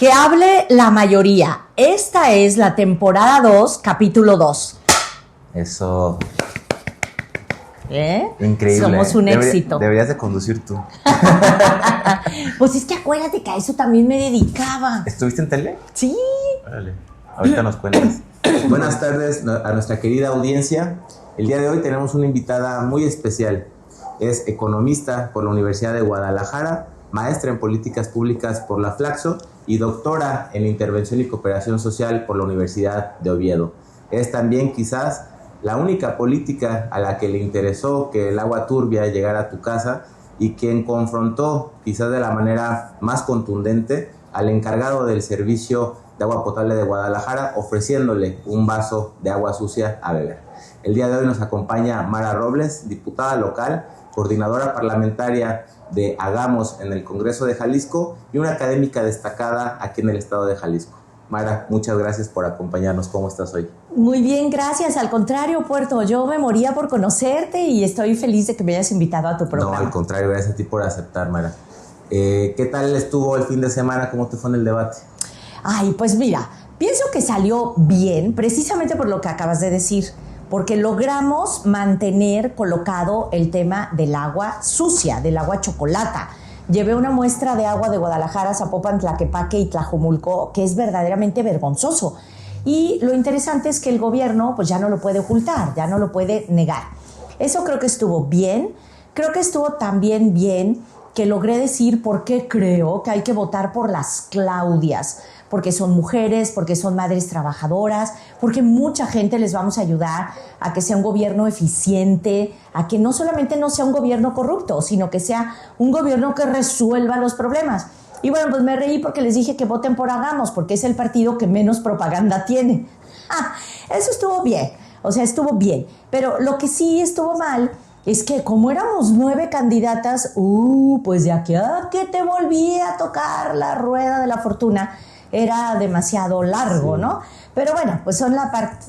Que hable la mayoría. Esta es la temporada 2, capítulo 2. Eso. Increíble. Somos un éxito. Deberías de conducir tú. Pues es que acuérdate que a eso también me dedicaba. ¿Estuviste en tele? Sí. Órale. Ahorita nos cuentas. Buenas tardes a nuestra querida audiencia. El día de hoy tenemos una invitada muy especial. Es economista por la Universidad de Guadalajara, maestra en políticas públicas por la Flaxo y doctora en intervención y cooperación social por la Universidad de Oviedo. Es también quizás la única política a la que le interesó que el agua turbia llegara a tu casa y quien confrontó quizás de la manera más contundente al encargado del servicio de agua potable de Guadalajara, ofreciéndole un vaso de agua sucia a beber. El día de hoy nos acompaña Mara Robles, diputada local, coordinadora parlamentaria de Hagamos en el Congreso de Jalisco y una académica destacada aquí en el estado de Jalisco. Mara, muchas gracias por acompañarnos. ¿Cómo estás hoy? Muy bien, gracias. Al contrario, Puerto, yo me moría por conocerte y estoy feliz de que me hayas invitado a tu programa. No, al contrario, gracias a ti por aceptar, Mara. ¿Qué tal estuvo el fin de semana? ¿Cómo te fue en el debate? Ay, pues mira, pienso que salió bien, precisamente por lo que acabas de decir, porque logramos mantener colocado el tema del agua sucia, del agua chocolata. Llevé una muestra de agua de Guadalajara, Zapopan, Tlaquepaque y Tlajomulco, que es verdaderamente vergonzoso. Y lo interesante es que el gobierno pues ya no lo puede ocultar, ya no lo puede negar. Eso creo que estuvo bien. Creo que estuvo también bien que logré decir por qué creo que hay que votar por las Claudias, porque son mujeres, porque son madres trabajadoras, porque mucha gente les vamos a ayudar a que sea un gobierno eficiente, a que no solamente no sea un gobierno corrupto, sino que sea un gobierno que resuelva los problemas. Y bueno, pues me reí porque les dije que voten por Hagamos, porque es el partido que menos propaganda tiene. Eso estuvo bien, o sea, estuvo bien. Pero lo que sí estuvo mal es que como éramos 9 candidatas, pues de aquí a que te volví a tocar la rueda de la fortuna, era demasiado largo, sí, ¿no? Pero bueno, pues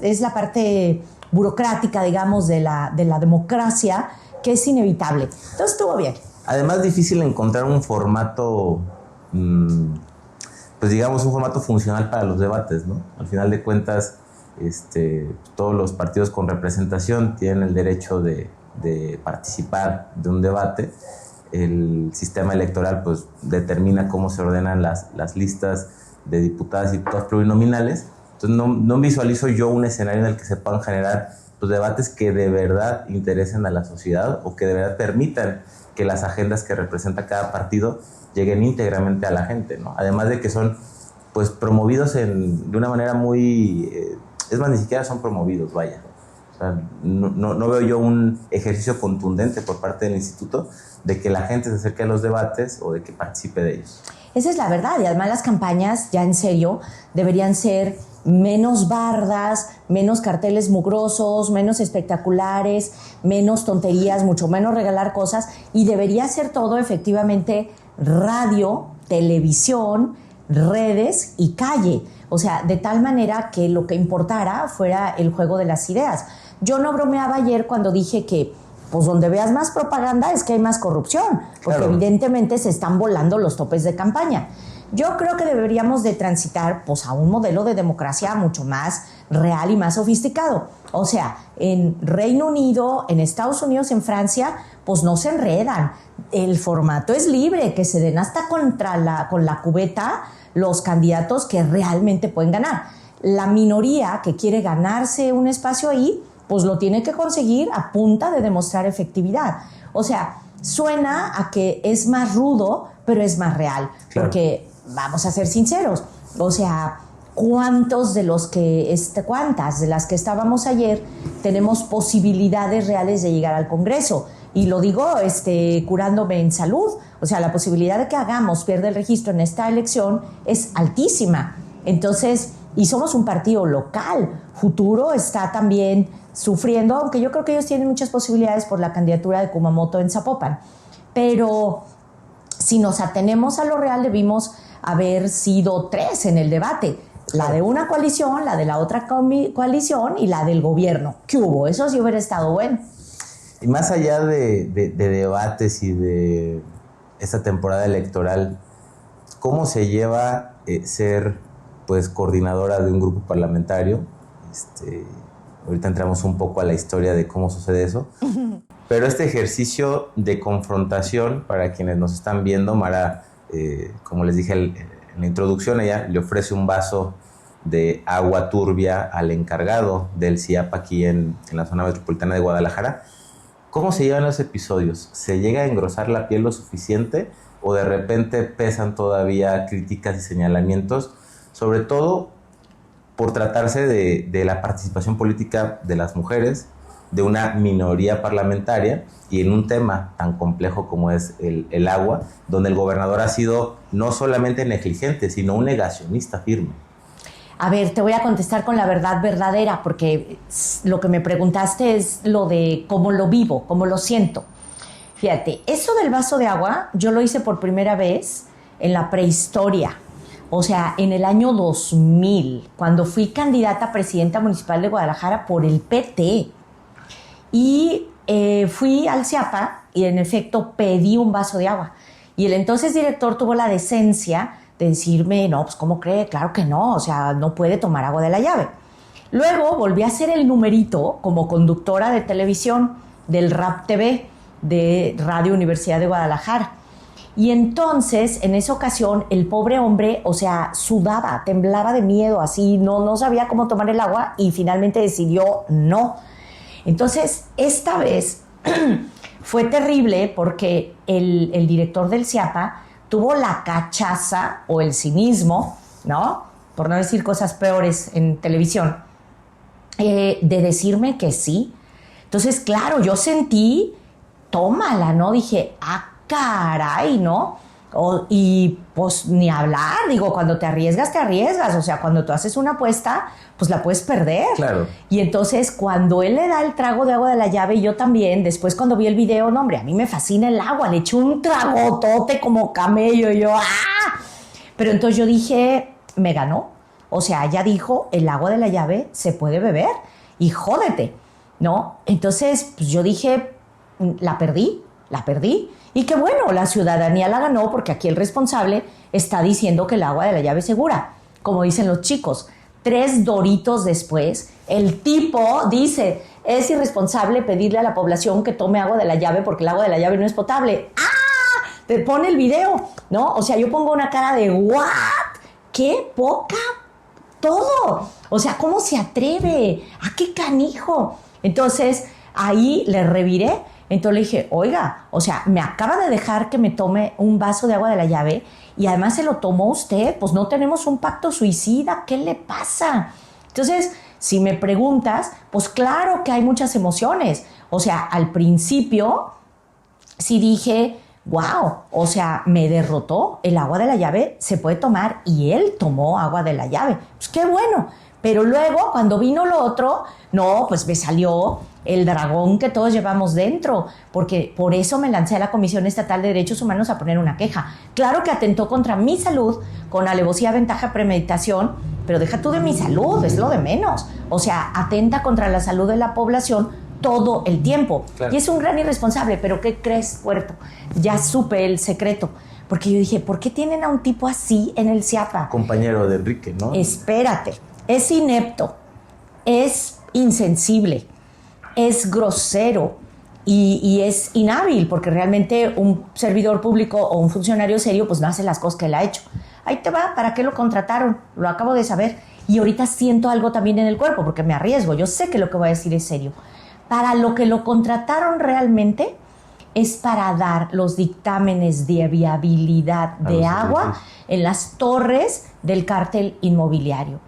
es la parte burocrática, digamos, de la democracia, que es inevitable. Entonces estuvo bien. Además, difícil encontrar un formato, pues digamos, un formato funcional para los debates, ¿no? Al final de cuentas, todos los partidos con representación tienen el derecho de participar de un debate. El sistema electoral pues determina cómo se ordenan las listas de diputadas y diputados plurinominales. Entonces no visualizo yo un escenario en el que se puedan generar pues, debates que de verdad interesen a la sociedad o que de verdad permitan que las agendas que representa cada partido lleguen íntegramente a la gente, ¿no? Además de que son pues promovidos de una manera muy... es más, ni siquiera son promovidos, vaya. O sea, no veo yo un ejercicio contundente por parte del instituto de que la gente se acerque a los debates o de que participe de ellos. Esa es la verdad, y además las campañas, ya en serio, deberían ser menos bardas, menos carteles mugrosos, menos espectaculares, menos tonterías, mucho menos regalar cosas, y debería ser todo efectivamente radio, televisión, redes y calle. O sea, de tal manera que lo que importara fuera el juego de las ideas. Yo no bromeaba ayer cuando dije que pues donde veas más propaganda es que hay más corrupción, porque claro, evidentemente se están volando los topes de campaña. Yo creo que deberíamos de transitar pues, a un modelo de democracia mucho más real y más sofisticado. O sea, en Reino Unido, en Estados Unidos, en Francia, pues no se enredan. El formato es libre, que se den hasta con la cubeta los candidatos que realmente pueden ganar. La minoría que quiere ganarse un espacio ahí, pues lo tiene que conseguir a punta de demostrar efectividad. O sea, suena a que es más rudo, pero es más real. Claro. Porque, vamos a ser sinceros, o sea, ¿cuántas de las que estábamos ayer tenemos posibilidades reales de llegar al Congreso? Y lo digo curándome en salud. O sea, la posibilidad de que Hagamos pierda el registro en esta elección es altísima. Entonces, y somos un partido local. Futuro está también sufriendo, aunque yo creo que ellos tienen muchas posibilidades por la candidatura de Kumamoto en Zapopan. Pero si nos atenemos a lo real, debimos haber sido 3 en el debate. La de una coalición, la de la otra coalición y la del gobierno. ¿Qué hubo? Eso sí hubiera estado bueno. Y más allá de debates y de esta temporada electoral, ¿cómo se lleva ser pues coordinadora de un grupo parlamentario? Ahorita entramos un poco a la historia de cómo sucede eso. Pero este ejercicio de confrontación, para quienes nos están viendo, Mara, como les dije en la introducción, ella le ofrece un vaso de agua turbia al encargado del CIAP aquí en la zona metropolitana de Guadalajara. ¿Cómo se llevan los episodios? ¿Se llega a engrosar la piel lo suficiente o de repente pesan todavía críticas y señalamientos, sobre todo por tratarse de la participación política de las mujeres, de una minoría parlamentaria y en un tema tan complejo como es el agua, donde el gobernador ha sido no solamente negligente, sino un negacionista firme? A ver, te voy a contestar con la verdad verdadera, porque lo que me preguntaste es lo de cómo lo vivo, cómo lo siento. Fíjate, eso del vaso de agua, yo lo hice por primera vez en la prehistoria. O sea, en el año 2000, cuando fui candidata a presidenta municipal de Guadalajara por el PT. Y fui al CIAPA y en efecto pedí un vaso de agua. Y el entonces director tuvo la decencia de decirme, no, pues ¿cómo cree? Claro que no, o sea, no puede tomar agua de la llave. Luego volví a hacer el numerito como conductora de televisión del RAP TV de Radio Universidad de Guadalajara. Y entonces, en esa ocasión, el pobre hombre, o sea, sudaba, temblaba de miedo, así, no sabía cómo tomar el agua y finalmente decidió no. Entonces, esta vez fue terrible porque el director del CIAPA tuvo la cachaza o el cinismo, ¿no? Por no decir cosas peores en televisión, de decirme que sí. Entonces, claro, yo sentí, tómala, ¿no? Dije, caray, ¿no? Y pues ni hablar, digo, cuando te arriesgas, o sea, cuando tú haces una apuesta, pues la puedes perder. Claro. Y entonces cuando él le da el trago de agua de la llave, y yo también, después cuando vi el video, no hombre, a mí me fascina el agua, le eché un tragotote como camello, y yo, ¡ah! Pero entonces yo dije, me ganó, o sea, ya dijo, el agua de la llave se puede beber, y jódete, ¿no? Entonces, pues yo dije, la perdí, y que bueno, la ciudadanía la ganó porque aquí el responsable está diciendo que el agua de la llave es segura. Como dicen los chicos, 3 doritos después, el tipo dice, es irresponsable pedirle a la población que tome agua de la llave porque el agua de la llave no es potable. ¡Ah! Te pone el video, ¿no? O sea, yo pongo una cara de ¿what? ¡Qué poca! Todo. O sea, ¿cómo se atreve? ¿A qué canijo? Entonces, ahí le reviré. Entonces le dije, oiga, o sea, me acaba de dejar que me tome un vaso de agua de la llave y además se lo tomó usted, pues no tenemos un pacto suicida, ¿qué le pasa? Entonces, si me preguntas, pues claro que hay muchas emociones. O sea, al principio sí dije, wow, o sea, me derrotó, el agua de la llave se puede tomar y él tomó agua de la llave. Pues qué bueno. Pero luego, cuando vino lo otro, no, pues me salió el dragón que todos llevamos dentro, porque por eso me lancé a la Comisión Estatal de Derechos Humanos a poner una queja. Claro que atentó contra mi salud, con alevosía, ventaja, premeditación, pero deja tú de mi salud, es lo de menos. O sea, atenta contra la salud de la población todo el tiempo. Claro. Y es un gran irresponsable, pero ¿qué crees, Puerto? Ya supe el secreto. Porque yo dije, ¿por qué tienen a un tipo así en el CIAPA? Compañero de Enrique, ¿no? Espérate. Es inepto, es insensible, es grosero y es inhábil, porque realmente un servidor público o un funcionario serio pues no hace las cosas que él ha hecho. Ahí te va, ¿para qué lo contrataron? Lo acabo de saber. Y ahorita siento algo también en el cuerpo porque me arriesgo. Yo sé que lo que voy a decir es serio. Para lo que lo contrataron realmente es para dar los dictámenes de viabilidad de agua en las torres del cártel inmobiliario.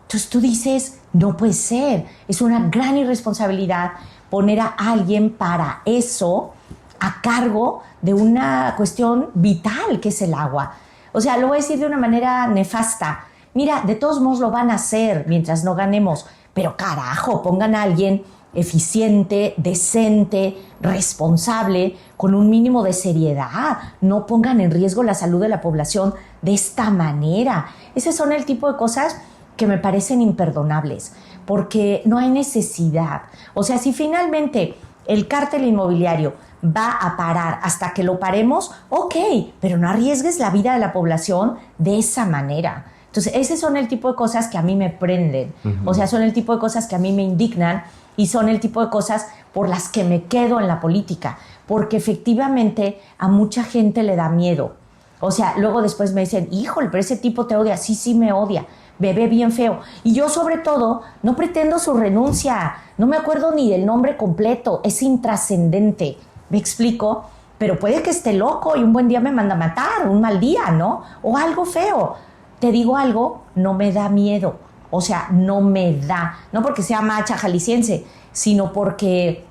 Entonces tú dices, no puede ser, es una gran irresponsabilidad poner a alguien para eso a cargo de una cuestión vital que es el agua. O sea, lo voy a decir de una manera nefasta. Mira, de todos modos lo van a hacer mientras no ganemos, pero carajo, pongan a alguien eficiente, decente, responsable, con un mínimo de seriedad. No pongan en riesgo la salud de la población de esta manera. Ese son el tipo de cosas que me parecen imperdonables, porque no hay necesidad. O sea, si finalmente el cártel inmobiliario va a parar. Hasta que lo paremos, ok, pero no arriesgues la vida de la población de esa manera. Entonces, ese son el tipo de cosas que a mí me prenden. O sea, son el tipo de cosas que a mí me indignan y son el tipo de cosas por las que me quedo en la política. Porque efectivamente a mucha gente le da miedo. O sea, luego después me dicen, híjole, pero ese tipo te odia. Sí, sí me odia. Me ve bien feo. Y yo, sobre todo, no pretendo su renuncia. No me acuerdo ni del nombre completo. Es intrascendente. ¿Me explico? Pero puede que esté loco y un buen día me manda a matar, un mal día, ¿no? O algo feo. Te digo algo, no me da miedo. O sea, no me da. No porque sea macha jalisciense, sino porque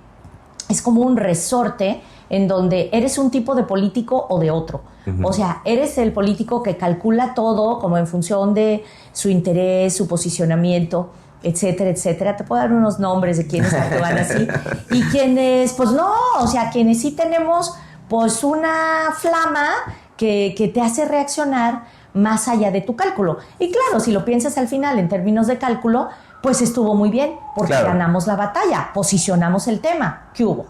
es como un resorte en donde eres un tipo de político o de otro. O sea, eres el político que calcula todo como en función de su interés, su posicionamiento, etcétera, etcétera. Te puedo dar unos nombres de quienes actúan así. Y quienes, pues no, o sea, quienes sí tenemos pues una flama que te hace reaccionar más allá de tu cálculo. Y claro, si lo piensas al final en términos de cálculo, pues estuvo muy bien, porque ganamos la batalla, posicionamos el tema. ¿Qué hubo?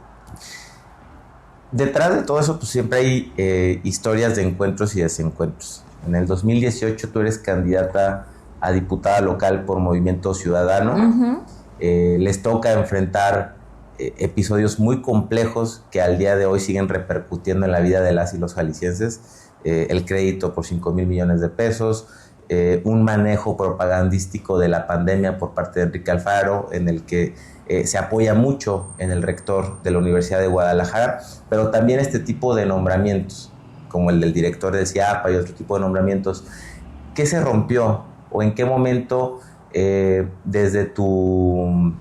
Detrás de todo eso, pues siempre hay historias de encuentros y desencuentros. En el 2018 tú eres candidata a diputada local por Movimiento Ciudadano. Les toca enfrentar episodios muy complejos que al día de hoy siguen repercutiendo en la vida de las y los jaliscienses. El crédito por 5,000 millones de pesos, un manejo propagandístico de la pandemia por parte de Enrique Alfaro, en el que se apoya mucho en el rector de la Universidad de Guadalajara, pero también este tipo de nombramientos, como el del director del CIAPA y otro tipo de nombramientos. ¿Qué se rompió o en qué momento desde tu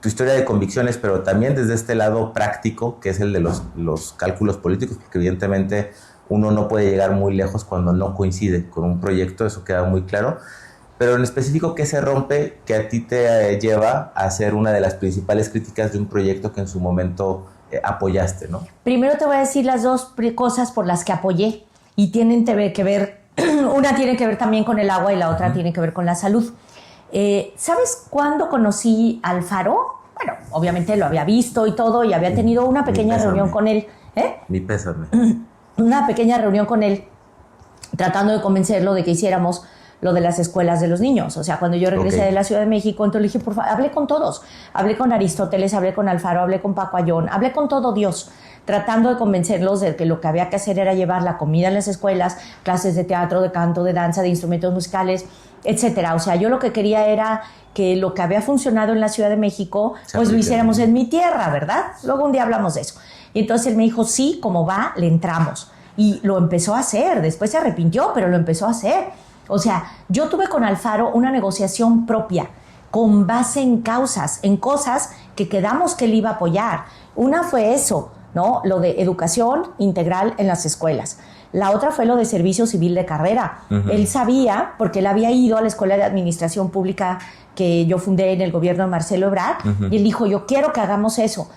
historia de convicciones, pero también desde este lado práctico, que es el de los cálculos políticos, porque evidentemente uno no puede llegar muy lejos cuando no coincide con un proyecto, eso queda muy claro, pero en específico, ¿qué se rompe que a ti te lleva a ser una de las principales críticas de un proyecto que en su momento apoyaste, ¿no? Primero te voy a decir las dos cosas por las que apoyé y tienen que ver, una tiene que ver también con el agua y la otra tiene que ver con la salud. ¿Sabes cuándo conocí a Alfaro? Bueno, obviamente lo había visto y todo y había tenido una pequeña reunión con él. Mi pésame. Una pequeña reunión con él tratando de convencerlo de que hiciéramos lo de las escuelas de los niños. O sea, cuando yo regresé de la Ciudad de México, entonces le dije, por favor, hablé con todos. Hablé con Aristóteles, hablé con Alfaro, hablé con Paco Ayón, hablé con todo Dios, tratando de convencerlos de que lo que había que hacer era llevar la comida en las escuelas, clases de teatro, de canto, de danza, de instrumentos musicales, etcétera. O sea, yo lo que quería era que lo que había funcionado en la Ciudad de México, pues lo hiciéramos en mi tierra, ¿verdad? Luego un día hablamos de eso. Y entonces él me dijo, sí, como va, le entramos. Y lo empezó a hacer, después se arrepintió, pero lo empezó a hacer. O sea, yo tuve con Alfaro una negociación propia, con base en causas, en cosas que quedamos que él iba a apoyar. Una fue eso, ¿no? Lo de educación integral en las escuelas. La otra fue lo de servicio civil de carrera. Él sabía, porque él había ido a la Escuela de Administración Pública que yo fundé en el gobierno de Marcelo Ebrard, y él dijo, yo quiero que hagamos eso.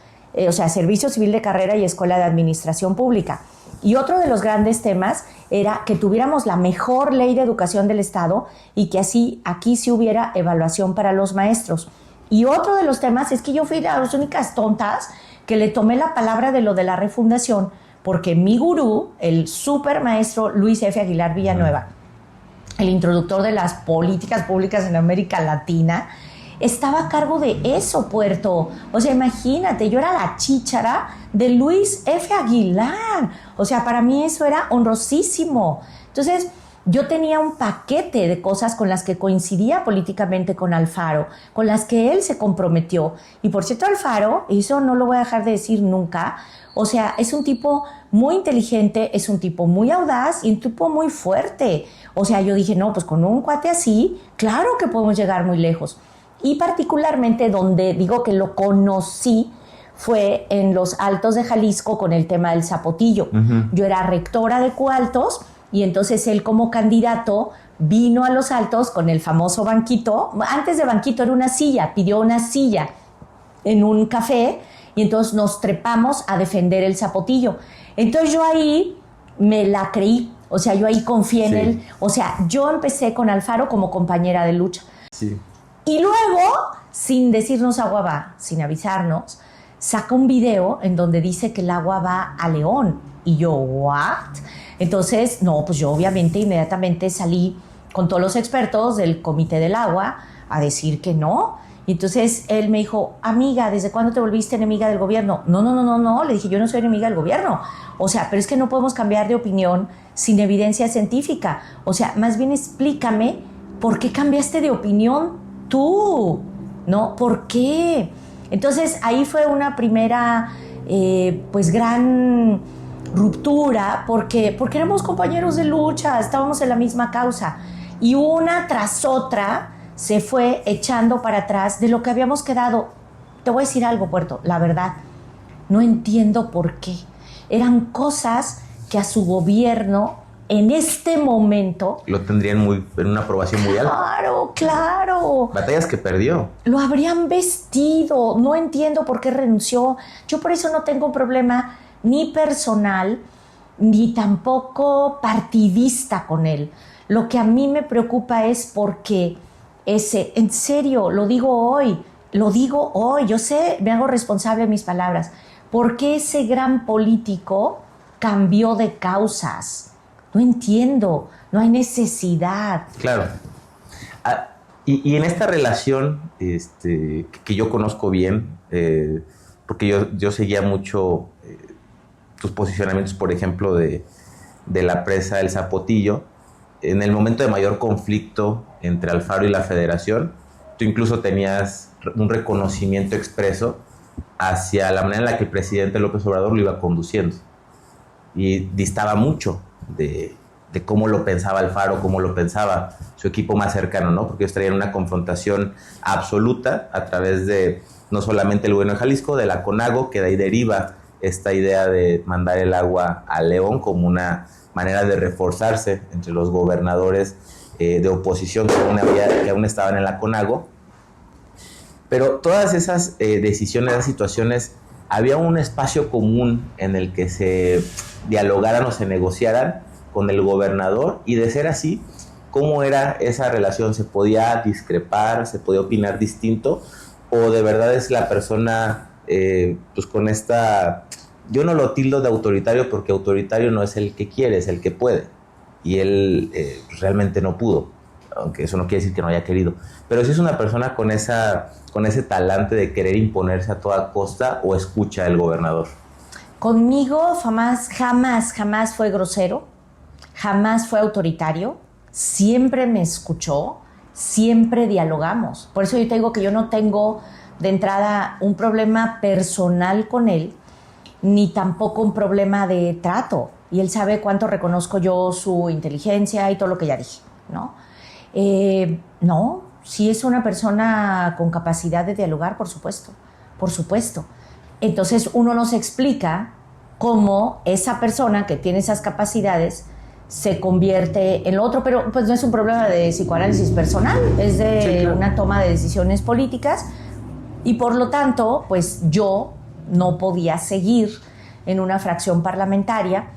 O sea, servicio civil de carrera y Escuela de Administración Pública. Y otro de los grandes temas era que tuviéramos la mejor ley de educación del Estado y que así aquí sí hubiera evaluación para los maestros. Y otro de los temas es que yo fui de las únicas tontas que le tomé la palabra de lo de la refundación, porque mi gurú, el super maestro Luis F. Aguilar Villanueva, el introductor de las políticas públicas en América Latina, estaba a cargo de eso, Puerto. O sea, imagínate, yo era la chíchara de Luis F. Aguilar. O sea, para mí eso era honrosísimo. Entonces, yo tenía un paquete de cosas con las que coincidía políticamente con Alfaro, con las que él se comprometió. Y por cierto, Alfaro, eso no lo voy a dejar de decir nunca, o sea, es un tipo muy inteligente, es un tipo muy audaz y un tipo muy fuerte. O sea, yo dije, no, pues con un cuate así, claro que podemos llegar muy lejos. Y particularmente donde digo que lo conocí fue en los Altos de Jalisco con el tema del zapotillo. Yo era rectora de Cualtos y entonces él como candidato vino a los Altos con el famoso banquito. Antes de banquito era una silla, pidió una silla en un café y entonces nos trepamos a defender el zapotillo. Entonces yo ahí me la creí, o sea, yo ahí confié en él. O sea, yo empecé con Alfaro como compañera de lucha. Sí. Y luego, sin decirnos agua va, sin avisarnos, saca un video en donde dice que el agua va a León. Y yo, ¿what? Entonces, no, pues yo obviamente inmediatamente salí con todos los expertos del Comité del Agua a decir que no. Y entonces él me dijo, amiga, ¿desde cuándo te volviste enemiga del gobierno? No, le dije, yo no soy enemiga del gobierno. O sea, pero es que no podemos cambiar de opinión sin evidencia científica. O sea, más bien explícame por qué cambiaste de opinión tú, ¿no? ¿Por qué? Entonces ahí fue una primera, pues gran ruptura, porque éramos compañeros de lucha, estábamos en la misma causa. Y una tras otra se fue echando para atrás de lo que habíamos quedado. Te voy a decir algo, Puerto, la verdad, no entiendo por qué. Eran cosas que a su gobierno, en este momento... Lo tendrían en una aprobación muy alta. Claro. Batallas que perdió. Lo habrían vestido. No entiendo por qué renunció. Yo por eso no tengo un problema ni personal, ni tampoco partidista con él. Lo que a mí me preocupa es porque en serio, lo digo hoy, yo sé, me hago responsable de mis palabras, porque ese gran político cambió de causas. No entiendo, no hay necesidad. Claro. Y en esta relación que yo conozco bien, porque yo seguía mucho tus posicionamientos, por ejemplo, de la presa del Zapotillo, en el momento de mayor conflicto entre Alfaro y la Federación, tú incluso tenías un reconocimiento expreso hacia la manera en la que el presidente López Obrador lo iba conduciendo. Y distaba mucho de cómo lo pensaba Alfaro, cómo lo pensaba su equipo más cercano, ¿no? Porque ellos traían una confrontación absoluta a través de no solamente el gobierno de Jalisco, de la CONAGO, que de ahí deriva esta idea de mandar el agua a León como una manera de reforzarse entre los gobernadores de oposición que aún estaban en la CONAGO. Pero todas esas decisiones, esas situaciones, había un espacio común en el que se dialogaran o se negociaran con el gobernador, y de ser así, ¿cómo era esa relación? ¿Se podía discrepar? ¿Se podía opinar distinto? ¿O de verdad es la persona pues con esta... Yo no lo tildo de autoritario, porque autoritario no es el que quiere, es el que puede. Y él realmente no pudo, aunque eso no quiere decir que no haya querido. Pero sí es una persona con ese talante de querer imponerse a toda costa, o escucha al gobernador. Conmigo jamás fue grosero, jamás fue autoritario, siempre me escuchó, siempre dialogamos. Por eso yo te digo que yo no tengo de entrada un problema personal con él, ni tampoco un problema de trato. Y él sabe cuánto reconozco yo su inteligencia y todo lo que ya dije, ¿no? No, sí es una persona con capacidad de dialogar, por supuesto. Entonces uno nos explica cómo esa persona que tiene esas capacidades se convierte en lo otro, pero pues no es un problema de psicoanálisis personal, es de sí, claro, una toma de decisiones políticas, y por lo tanto, pues yo no podía seguir en una fracción parlamentaria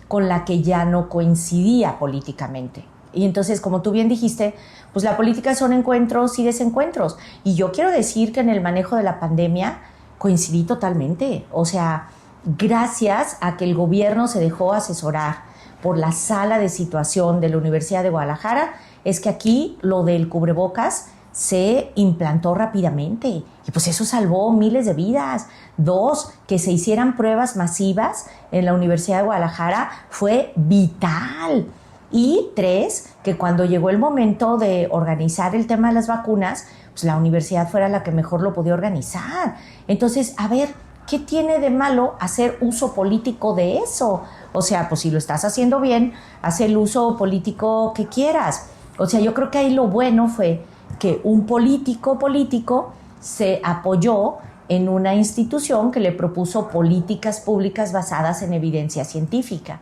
con la que ya no coincidía políticamente. Y entonces, como tú bien dijiste, pues la política son encuentros y desencuentros. Y yo quiero decir que en el manejo de la pandemia coincidí totalmente. O sea, gracias a que el gobierno se dejó asesorar por la sala de situación de la Universidad de Guadalajara, es que aquí lo del cubrebocas se implantó rápidamente, y pues eso salvó miles de vidas. 2, que se hicieran pruebas masivas en la Universidad de Guadalajara fue vital. Y 3, que cuando llegó el momento de organizar el tema de las vacunas, pues la universidad fuera la que mejor lo podía organizar. Entonces, a ver, ¿qué tiene de malo hacer uso político de eso? O sea, pues si lo estás haciendo bien, haz el uso político que quieras. O sea, yo creo que ahí lo bueno fue que un político se apoyó en una institución que le propuso políticas públicas basadas en evidencia científica.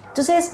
Entonces,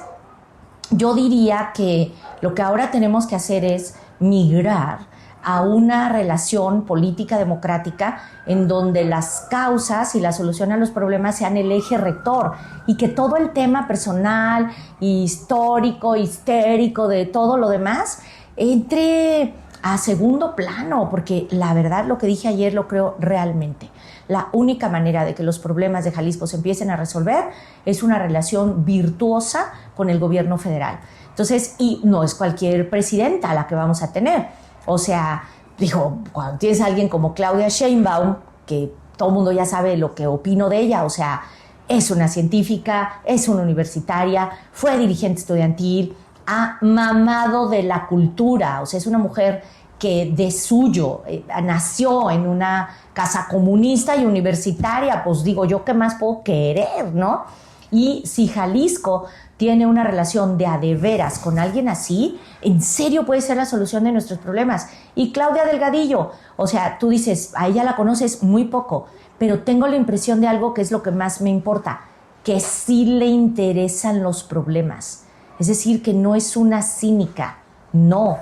yo diría que lo que ahora tenemos que hacer es migrar a una relación política democrática en donde las causas y la solución a los problemas sean el eje rector, y que todo el tema personal, histórico, histérico, de todo lo demás, entre a segundo plano, porque la verdad lo que dije ayer lo creo realmente. La única manera de que los problemas de Jalisco se empiecen a resolver es una relación virtuosa con el gobierno federal. Entonces, y no es cualquier presidenta la que vamos a tener. O sea, digo, cuando tienes a alguien como Claudia Sheinbaum, que todo el mundo ya sabe lo que opino de ella, o sea, es una científica, es una universitaria, fue dirigente estudiantil, ha mamado de la cultura, o sea, es una mujer que de suyo nació en una casa comunista y universitaria, pues digo yo, ¿qué más puedo querer, no? Y si Jalisco tiene una relación de a de veras con alguien así, en serio puede ser la solución de nuestros problemas. Y Claudia Delgadillo, o sea, tú dices, a ella la conoces muy poco, pero tengo la impresión de algo que es lo que más me importa, que sí le interesan los problemas. Es decir, que no es una cínica, no,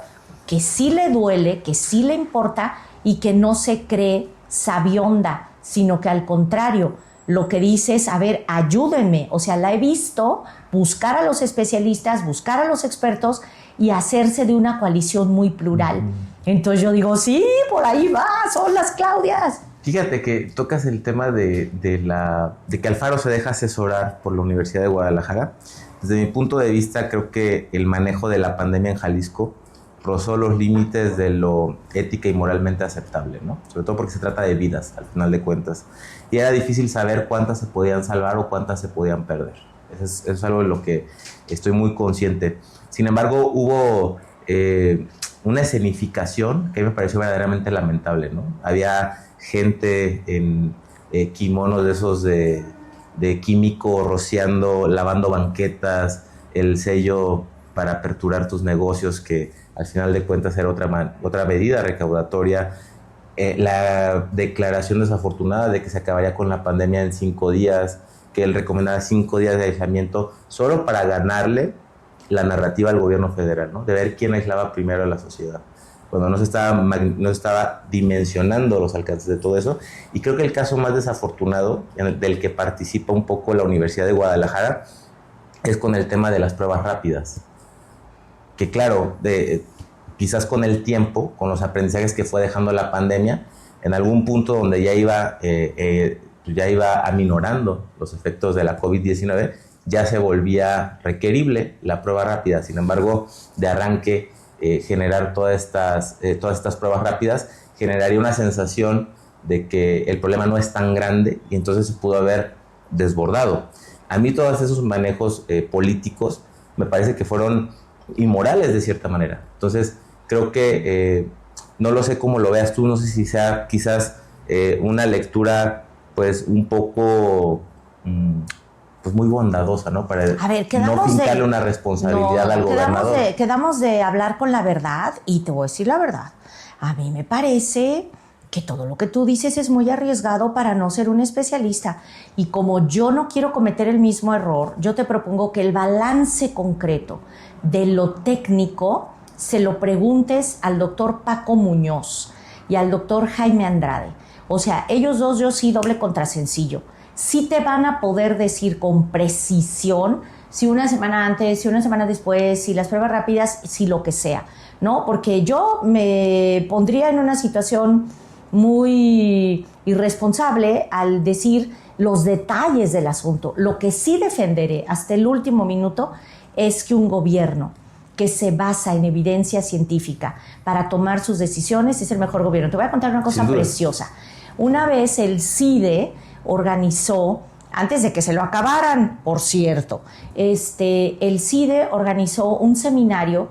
que sí le duele, que sí le importa y que no se cree sabionda, sino que al contrario, lo que dice es, a ver, ayúdenme. O sea, la he visto buscar a los especialistas, buscar a los expertos y hacerse de una coalición muy plural. Entonces yo digo, sí, por ahí va, son las Claudias. Fíjate que tocas el tema de que Alfaro se deja asesorar por la Universidad de Guadalajara. Desde mi punto de vista, creo que el manejo de la pandemia en Jalisco rozó los límites de lo ética y moralmente aceptable, ¿no? Sobre todo porque se trata de vidas, al final de cuentas. Y era difícil saber cuántas se podían salvar o cuántas se podían perder. Eso es algo de lo que estoy muy consciente. Sin embargo, hubo una escenificación que me pareció verdaderamente lamentable, ¿no? Había gente en kimonos de esos de químico rociando, lavando banquetas, el sello para aperturar tus negocios, que al final de cuentas era otra medida recaudatoria, la declaración desafortunada de que se acabaría con la pandemia en 5 días, que él recomendaba 5 días de aislamiento solo para ganarle la narrativa al gobierno federal, ¿no? De ver quién aislaba primero a la sociedad, cuando no se estaba dimensionando los alcances de todo eso. Y creo que el caso más desafortunado, del que participa un poco la Universidad de Guadalajara, es con el tema de las pruebas rápidas. Que claro, quizás con el tiempo, con los aprendizajes que fue dejando la pandemia, en algún punto donde ya iba aminorando los efectos de la COVID-19, ya se volvía requerible la prueba rápida. Sin embargo, de arranque, generar todas estas pruebas rápidas generaría una sensación de que el problema no es tan grande y entonces se pudo haber desbordado. A mí todos esos manejos políticos me parece que fueron inmorales de cierta manera. Entonces creo que no lo sé cómo lo veas tú, no sé si sea quizás una lectura pues un poco pues muy bondadosa, ¿no? Para no fincarle una responsabilidad al gobernador. Quedamos de hablar con la verdad, y te voy a decir la verdad. A mí me parece que todo lo que tú dices es muy arriesgado para no ser un especialista. Y como yo no quiero cometer el mismo error, yo te propongo que el balance concreto de lo técnico se lo preguntes al doctor Paco Muñoz y al doctor Jaime Andrade. O sea, ellos dos, yo sí, doble contra sencillo. Sí te van a poder decir con precisión si una semana antes, si una semana después, si las pruebas rápidas, si lo que sea, ¿no? Porque yo me pondría en una situación muy irresponsable al decir los detalles del asunto. Lo que sí defenderé hasta el último minuto es que un gobierno que se basa en evidencia científica para tomar sus decisiones es el mejor gobierno. Te voy a contar una cosa preciosa. Una vez el CIDE organizó, antes de que se lo acabaran, por cierto, el CIDE organizó un seminario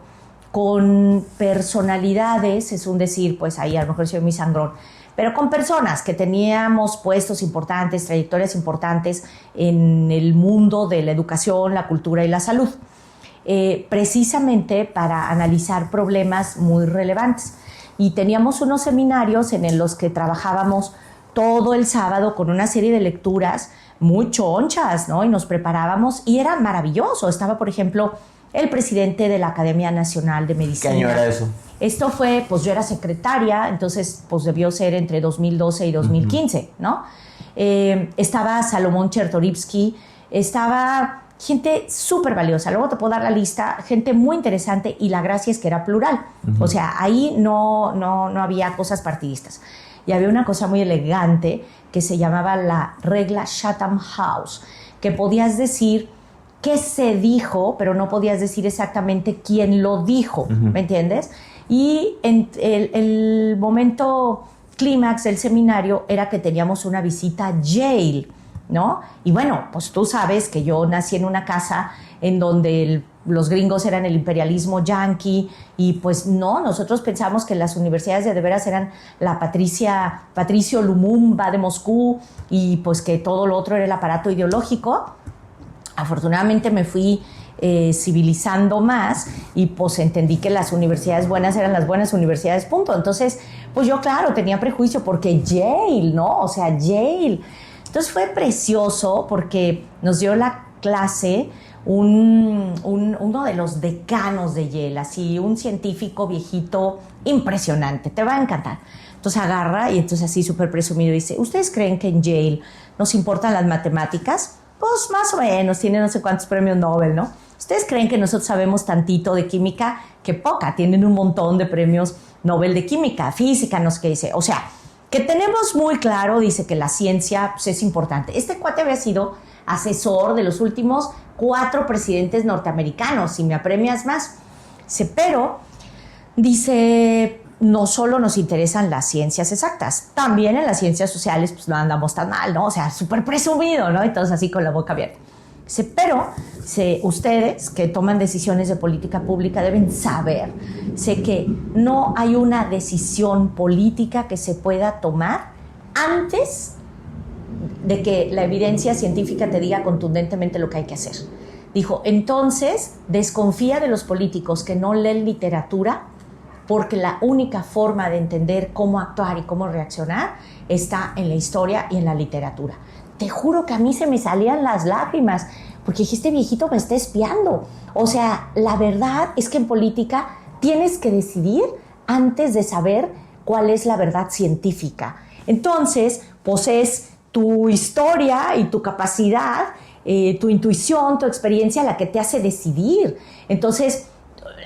con personalidades, es un decir, pues ahí a lo mejor soy muy sangrón, pero con personas que teníamos puestos importantes, trayectorias importantes en el mundo de la educación, la cultura y la salud, precisamente para analizar problemas muy relevantes. Y teníamos unos seminarios en los que trabajábamos todo el sábado con una serie de lecturas muy chonchas, ¿no? Y nos preparábamos y era maravilloso. Estaba, por ejemplo, el presidente de la Academia Nacional de Medicina. ¿Qué año era eso? Esto fue, pues yo era secretaria, entonces pues debió ser entre 2012 y 2015, ¿no? Estaba Salomón Chertorivsky, estaba gente súper valiosa. Luego te puedo dar la lista, gente muy interesante, y la gracia es que era plural. O sea, ahí no había cosas partidistas. Y había una cosa muy elegante que se llamaba la regla Chatham House, que podías decir qué se dijo, pero no podías decir exactamente quién lo dijo, ¿me entiendes? Y en el momento clímax del seminario era que teníamos una visita a Yale, ¿no? Y bueno, pues tú sabes que yo nací en una casa en donde los gringos eran el imperialismo yanqui, y pues no, nosotros pensamos que las universidades de veras eran la Patricio Lumumba de Moscú, y pues que todo lo otro era el aparato ideológico. Afortunadamente me fui civilizando más, y pues entendí que las universidades buenas eran las buenas universidades, punto. Entonces, pues yo, claro, tenía prejuicio porque Yale, ¿no? O sea, Yale. Entonces fue precioso porque nos dio la clase uno de los decanos de Yale, así, un científico viejito impresionante, te va a encantar. Entonces agarra y entonces así súper presumido dice: ¿ustedes creen que en Yale nos importan las matemáticas? Pues más o menos, tiene no sé cuántos premios Nobel, ¿no? ¿Ustedes creen que nosotros sabemos tantito de química? Que poca, tienen un montón de premios Nobel de química, física, no sé qué dice. O sea, que tenemos muy claro, dice, que la ciencia pues, es importante. Este cuate había sido asesor de los últimos 4 presidentes norteamericanos, si me apremias más. Pero, dice, no solo nos interesan las ciencias exactas, también en las ciencias sociales pues no andamos tan mal, ¿no? O sea, súper presumido, ¿no? Y todos así con la boca abierta. Pero ustedes que toman decisiones de política pública deben saber que no hay una decisión política que se pueda tomar antes de que la evidencia científica te diga contundentemente lo que hay que hacer. Dijo, entonces desconfía de los políticos que no leen literatura, porque la única forma de entender cómo actuar y cómo reaccionar está en la historia y en la literatura. Te juro que a mí se me salían las lágrimas, porque dije, este viejito me está espiando. O sea, la verdad es que en política tienes que decidir antes de saber cuál es la verdad científica. Entonces, pues es tu historia y tu capacidad, tu intuición, tu experiencia la que te hace decidir. Entonces,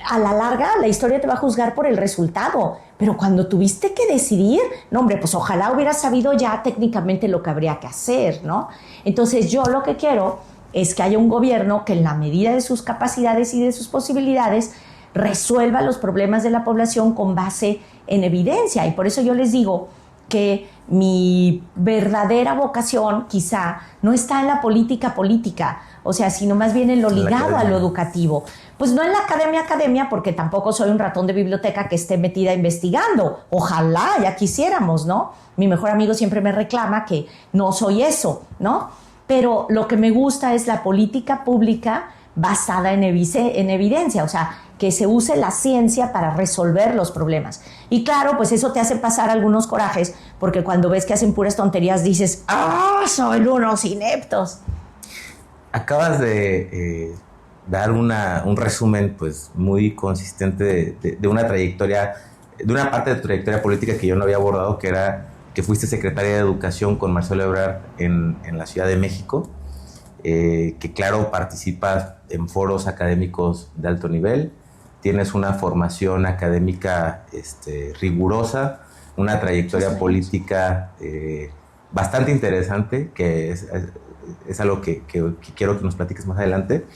a la larga, la historia te va a juzgar por el resultado. Pero cuando tuviste que decidir, no, hombre, pues ojalá hubieras sabido ya técnicamente lo que habría que hacer, ¿no? Entonces, yo lo que quiero es que haya un gobierno que en la medida de sus capacidades y de sus posibilidades resuelva los problemas de la población con base en evidencia. Y por eso yo les digo que mi verdadera vocación quizá no está en la política, o sea, sino más bien en lo ligado a lo educativo. Pues no en la academia, porque tampoco soy un ratón de biblioteca que esté metida investigando. Ojalá, ya quisiéramos, ¿no? Mi mejor amigo siempre me reclama que no soy eso, ¿no? Pero lo que me gusta es la política pública basada en evidencia, o sea, que se use la ciencia para resolver los problemas. Y claro, pues eso te hace pasar algunos corajes, porque cuando ves que hacen puras tonterías dices, ¡ah, son unos ineptos! Acabas de dar un resumen pues muy consistente de una trayectoria, de una parte de tu trayectoria política que yo no había abordado, que era que fuiste secretaria de Educación con Marcelo Ebrard en la Ciudad de México, que claro, participas en foros académicos de alto nivel, tienes una formación académica rigurosa, una trayectoria política bastante interesante, que es algo que quiero que nos platiques más adelante.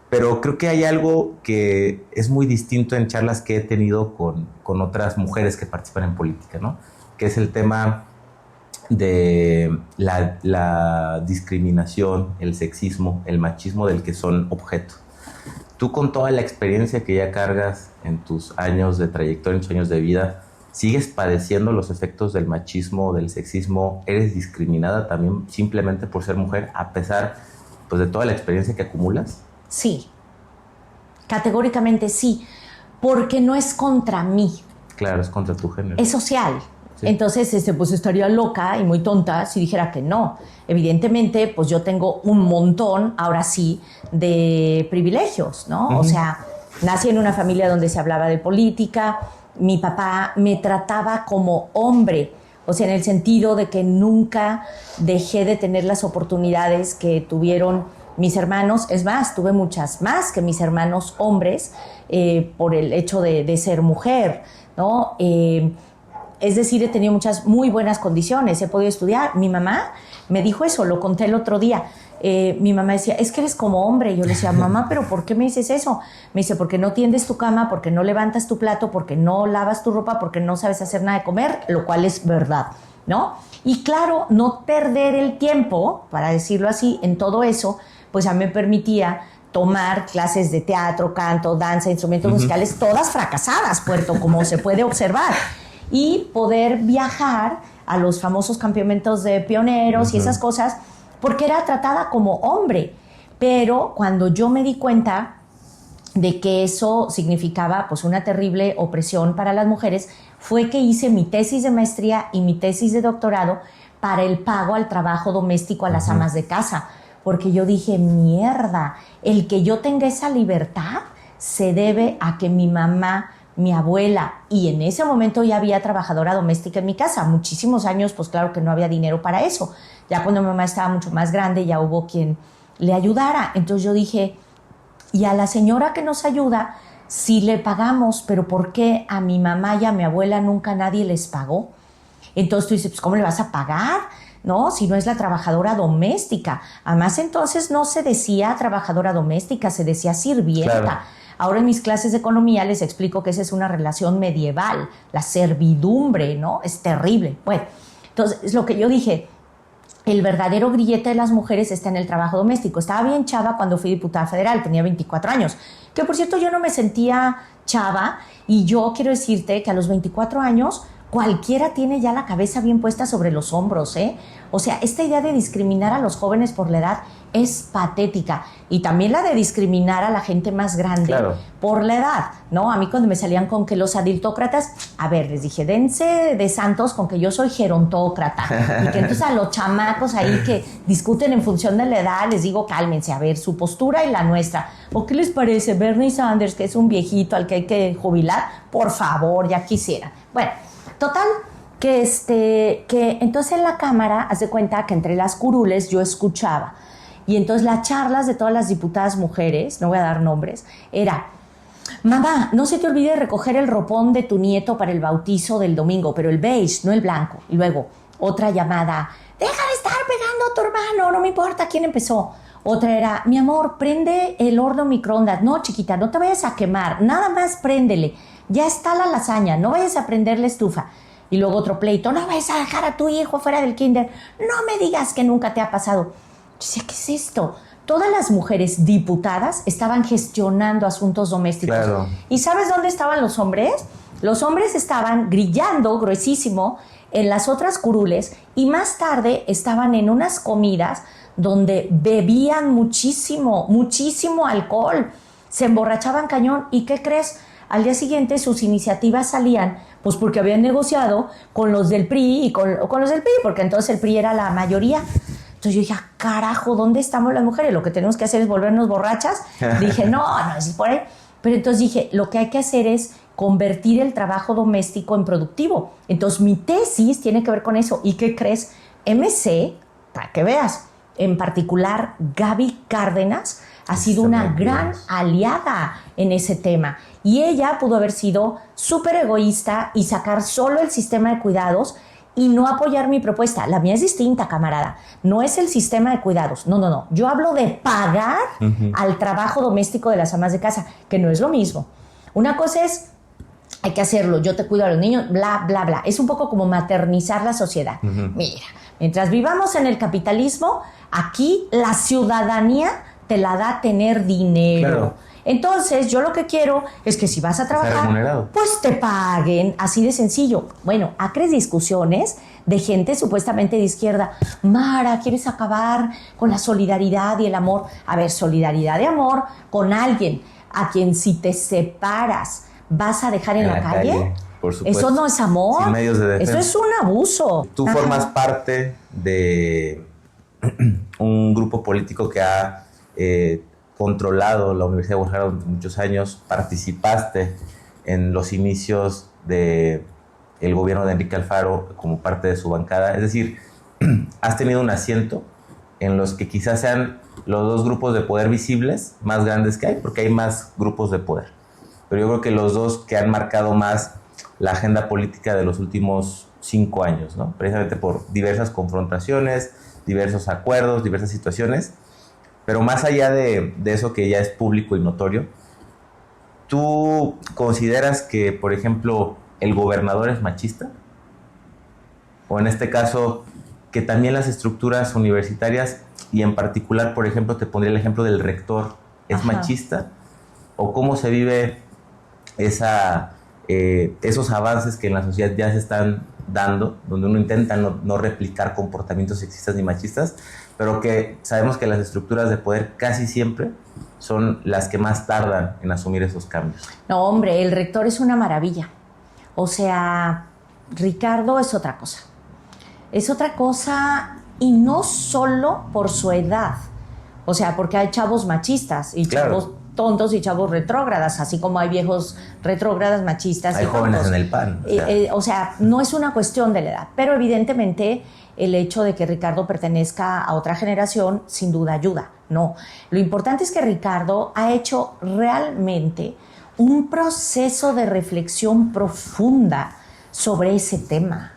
Pero creo que hay algo que es muy distinto en charlas que he tenido con otras mujeres que participan en política, ¿no? Que es el tema de la discriminación, el sexismo, el machismo del que son objeto. Tú, con toda la experiencia que ya cargas en tus años de trayectoria, en tus años de vida, ¿sigues padeciendo los efectos del machismo, del sexismo? ¿Eres discriminada también simplemente por ser mujer, a pesar pues, de toda la experiencia que acumulas? Sí, categóricamente sí, porque no es contra mí. Claro, es contra tu género. Es social. Sí. Entonces, pues estaría loca y muy tonta si dijera que no. Evidentemente, pues yo tengo un montón, ahora sí, de privilegios, ¿no? Uh-huh. O sea, nací en una familia donde se hablaba de política. Mi papá me trataba como hombre, o sea, en el sentido de que nunca dejé de tener las oportunidades que tuvieron Mis hermanos, es más, tuve muchas más que mis hermanos hombres por el hecho de ser mujer, ¿no? Es decir, he tenido muchas muy buenas condiciones, he podido estudiar. Mi mamá me dijo eso, lo conté el otro día. Mi mamá decía, es que eres como hombre. Y yo le decía, mamá, ¿pero por qué me dices eso? Me dice, porque no tiendes tu cama, porque no levantas tu plato, porque no lavas tu ropa, porque no sabes hacer nada de comer, lo cual es verdad, ¿no? Y claro, no perder el tiempo, para decirlo así, en todo eso, pues a mí me permitía tomar clases de teatro, canto, danza, instrumentos musicales, todas fracasadas, Puerto, como se puede observar. Y poder viajar a los famosos campamentos de pioneros y esas cosas, porque era tratada como hombre. Pero cuando yo me di cuenta de que eso significaba pues una terrible opresión para las mujeres, fue que hice mi tesis de maestría y mi tesis de doctorado para el pago al trabajo doméstico a las amas de casa. Porque yo dije, mierda, el que yo tenga esa libertad se debe a que mi mamá, mi abuela, y en ese momento ya había trabajadora doméstica en mi casa. Muchísimos años, pues claro que no había dinero para eso. Ya cuando mi mamá estaba mucho más grande, ya hubo quien le ayudara. Entonces yo dije, y a la señora que nos ayuda, sí le pagamos, pero ¿por qué a mi mamá y a mi abuela nunca nadie les pagó? Entonces tú dices, pues ¿cómo le vas a pagar? ¿No? Si no es la trabajadora doméstica. Además, entonces no se decía trabajadora doméstica, se decía sirvienta. Claro. Ahora en mis clases de economía les explico que esa es una relación medieval, la servidumbre, ¿no? Es terrible. Bueno, entonces es lo que yo dije, el verdadero grillete de las mujeres está en el trabajo doméstico. Estaba bien chava cuando fui diputada federal, tenía 24 años, que por cierto yo no me sentía chava, y yo quiero decirte que a los 24 años cualquiera tiene ya la cabeza bien puesta sobre los hombros, ¿eh? O sea, esta idea de discriminar a los jóvenes por la edad es patética. Y también la de discriminar a la gente más grande por la edad, ¿no? A mí cuando me salían con que los adultócratas, a ver, les dije, dense de santos con que yo soy gerontócrata. Y que entonces a los chamacos ahí que discuten en función de la edad, les digo, cálmense, a ver, su postura y la nuestra. ¿O qué les parece Bernie Sanders, que es un viejito al que hay que jubilar? Por favor, ya quisiera. Bueno, total, que entonces en la Cámara, haz de cuenta que entre las curules yo escuchaba. Y entonces las charlas de todas las diputadas mujeres, no voy a dar nombres, era, mamá, no se te olvide recoger el ropón de tu nieto para el bautizo del domingo, pero el beige, no el blanco. Y luego otra llamada, deja de estar pegando a tu hermano, no me importa quién empezó. Otra era, mi amor, prende el horno microondas. No, chiquita, no te vayas a quemar, nada más préndele. Ya está la lasaña, no vayas a prender la estufa. Y luego otro pleito, no vayas a dejar a tu hijo fuera del kinder. No me digas que nunca te ha pasado. Yo decía, ¿qué es esto? Todas las mujeres diputadas estaban gestionando asuntos domésticos. Claro. ¿Y sabes dónde estaban los hombres? Los hombres estaban grillando gruesísimo en las otras curules y más tarde estaban en unas comidas donde bebían muchísimo, muchísimo alcohol. Se emborrachaban cañón. ¿Y qué crees? Al día siguiente sus iniciativas salían, pues porque habían negociado con los del PRI y con los del PRI, porque entonces el PRI era la mayoría. Entonces yo dije, carajo, ¿dónde estamos las mujeres? Lo que tenemos que hacer es volvernos borrachas. Dije, no es por ahí. Pero entonces dije, lo que hay que hacer es convertir el trabajo doméstico en productivo. Entonces mi tesis tiene que ver con eso. ¿Y qué crees? MC, para que veas, en particular Gaby Cárdenas, ha sido una gran aliada en ese tema. Y ella pudo haber sido súper egoísta y sacar solo el sistema de cuidados y no apoyar mi propuesta. La mía es distinta, camarada. No es el sistema de cuidados. No. Yo hablo de pagar al trabajo doméstico de las amas de casa, que no es lo mismo. Una cosa es, hay que hacerlo, yo te cuido a los niños, bla, bla, bla. Es un poco como maternizar la sociedad. Mira, mientras vivamos en el capitalismo, aquí la ciudadanía te la da tener dinero. Claro. Entonces, yo lo que quiero es que si vas a trabajar, pues te paguen, así de sencillo. Bueno, acres discusiones de gente supuestamente de izquierda. Mara, ¿quieres acabar con la solidaridad y el amor? A ver, solidaridad y amor con alguien a quien si te separas vas a dejar en la calle. Por supuesto. Eso no es amor. Sin medios de defensa. Eso es un abuso. Tú formas parte de un grupo político que ha controlado la Universidad de Guadalajara durante muchos años, participaste en los inicios del gobierno de Enrique Alfaro como parte de su bancada, es decir, has tenido un asiento en los que quizás sean los dos grupos de poder visibles más grandes que hay, porque hay más grupos de poder. Pero yo creo que los dos que han marcado más la agenda política de los últimos 5 años, ¿no? Precisamente por diversas confrontaciones, diversos acuerdos, diversas situaciones. Pero más allá de eso que ya es público y notorio, ¿tú consideras que, por ejemplo, el gobernador es machista? O en este caso, que también las estructuras universitarias, y en particular, por ejemplo, te pondría el ejemplo del rector, ¿es machista? ¿O cómo se vive esos avances que en la sociedad ya se están dando, donde uno intenta no replicar comportamientos sexistas ni machistas, pero que sabemos que las estructuras de poder casi siempre son las que más tardan en asumir esos cambios? No, hombre, el rector es una maravilla. O sea, Ricardo es otra cosa. Es otra cosa, y no solo por su edad. O sea, porque hay chavos machistas y chavos tontos y chavos retrógradas, así como hay viejos retrógradas, machistas. Hay jóvenes tontos en el PAN. O sea, no es una cuestión de la edad, pero evidentemente el hecho de que Ricardo pertenezca a otra generación sin duda ayuda. No, lo importante es que Ricardo ha hecho realmente un proceso de reflexión profunda sobre ese tema.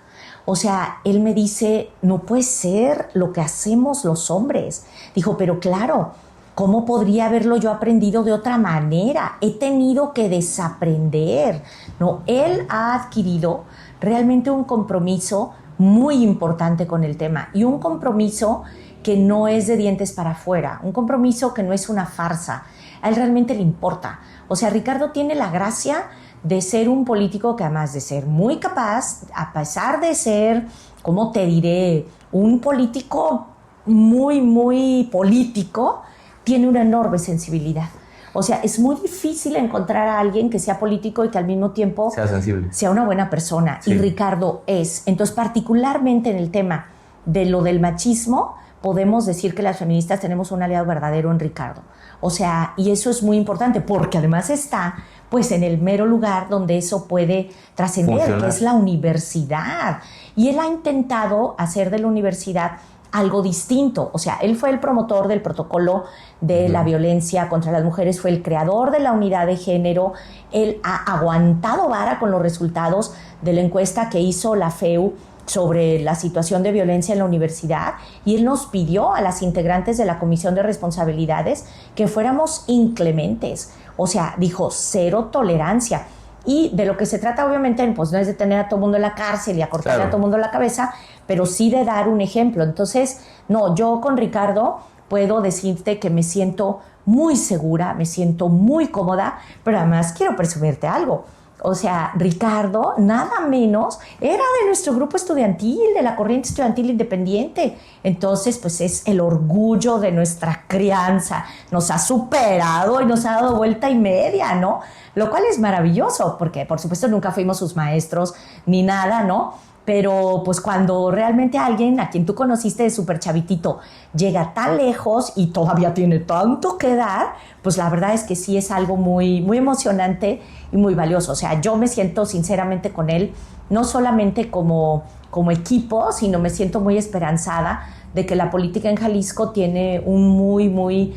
O sea, él me dice, no puede ser lo que hacemos los hombres. Dijo, pero claro, ¿cómo podría haberlo yo aprendido de otra manera? He tenido que desaprender. No, él ha adquirido realmente un compromiso muy importante con el tema, y un compromiso que no es de dientes para afuera, un compromiso que no es una farsa. A él realmente le importa. O sea, Ricardo tiene la gracia de ser un político que, además de ser muy capaz, a pesar de ser, ¿cómo te diré?, un político muy, muy político, tiene una enorme sensibilidad. O sea, es muy difícil encontrar a alguien que sea político y que al mismo tiempo sea sensible, sea una buena persona. Sí. Y Ricardo es. Entonces, particularmente en el tema de lo del machismo, podemos decir que las feministas tenemos un aliado verdadero en Ricardo. O sea, y eso es muy importante, porque además está pues en el mero lugar donde eso puede trascender, que es la universidad. Y él ha intentado hacer de la universidad algo distinto. O sea, él fue el promotor del protocolo de la violencia contra las mujeres, fue el creador de la unidad de género. Él ha aguantado vara con los resultados de la encuesta que hizo la FEU sobre la situación de violencia en la universidad, y él nos pidió a las integrantes de la Comisión de Responsabilidades que fuéramos inclementes. O sea, dijo, cero tolerancia. Y de lo que se trata, obviamente, pues no es de tener a todo el mundo en la cárcel y a cortarle a todo el mundo la cabeza, pero sí de dar un ejemplo. Entonces, no, yo con Ricardo puedo decirte que me siento muy segura, me siento muy cómoda, pero además quiero presumirte algo. O sea, Ricardo, nada menos, era de nuestro grupo estudiantil, de la corriente estudiantil independiente. Entonces, pues es el orgullo de nuestra crianza. Nos ha superado y nos ha dado vuelta y media, ¿no? Lo cual es maravilloso, porque por supuesto nunca fuimos sus maestros ni nada, ¿no? Pero pues cuando realmente alguien a quien tú conociste de súper chavitito llega tan lejos y todavía tiene tanto que dar, pues la verdad es que sí es algo muy, muy emocionante y muy valioso. O sea, yo me siento sinceramente con él, no solamente como equipo, sino me siento muy esperanzada de que la política en Jalisco tiene un muy, muy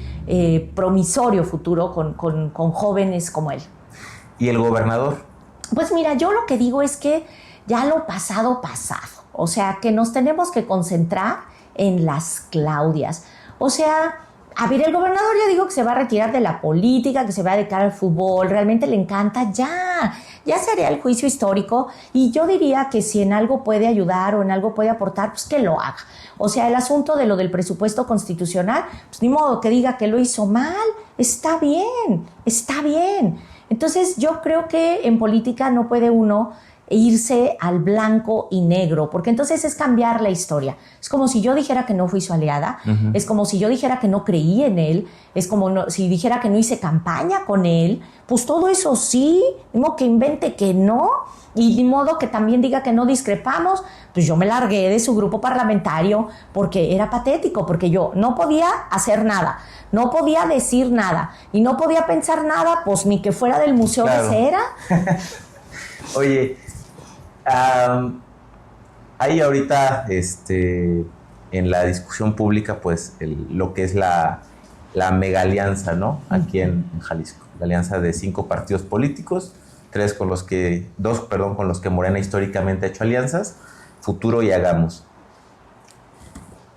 promisorio futuro con jóvenes como él. ¿Y el gobernador? Pues mira, yo lo que digo es que ya lo pasado. O sea, que nos tenemos que concentrar en las Claudias. O sea, a ver, el gobernador ya dijo que se va a retirar de la política, que se va a dedicar al fútbol, realmente le encanta, ya se haría el juicio histórico, y yo diría que si en algo puede ayudar o en algo puede aportar, pues que lo haga. O sea, el asunto de lo del presupuesto constitucional, pues ni modo que diga que lo hizo mal, está bien. Entonces yo creo que en política no puede uno irse al blanco y negro, porque entonces es cambiar la historia. Es como si yo dijera que no fui su aliada, es como si yo dijera que no creí en él, es como si dijera que no hice campaña con él, pues todo eso sí, ni modo que invente que no, y ni modo que también diga que no discrepamos. Pues yo me largué de su grupo parlamentario porque era patético, porque yo no podía hacer nada, no podía decir nada, y no podía pensar nada, pues ni que fuera del Museo de Cera. Oye, hay ahorita en la discusión pública pues lo que es la la mega alianza, ¿no? Aquí en Jalisco. La alianza de 5 partidos políticos, 2 con los que Morena históricamente ha hecho alianzas, Futuro y Hagamos.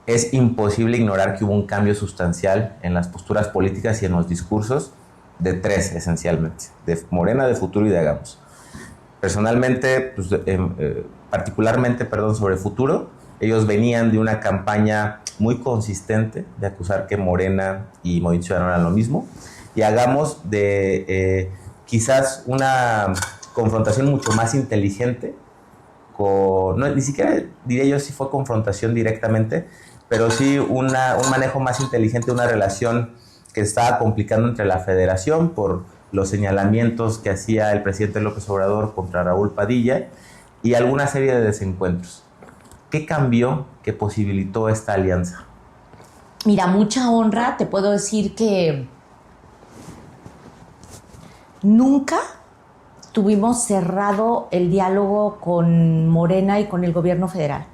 Es imposible ignorar que hubo un cambio sustancial en las posturas políticas y en los discursos de 3, esencialmente, de Morena, de Futuro y de Hagamos. Personalmente, pues, particularmente sobre Futuro, ellos venían de una campaña muy consistente de acusar que Morena y Movimiento Ciudadano eran lo mismo, y Hagamos de quizás una confrontación mucho más inteligente, ni siquiera diría yo si fue confrontación directamente, pero sí un manejo más inteligente de una relación que estaba complicando entre la federación por los señalamientos que hacía el presidente López Obrador contra Raúl Padilla y alguna serie de desencuentros. ¿Qué cambió que posibilitó esta alianza? Mira, mucha honra, te puedo decir que nunca tuvimos cerrado el diálogo con Morena y con el gobierno federal.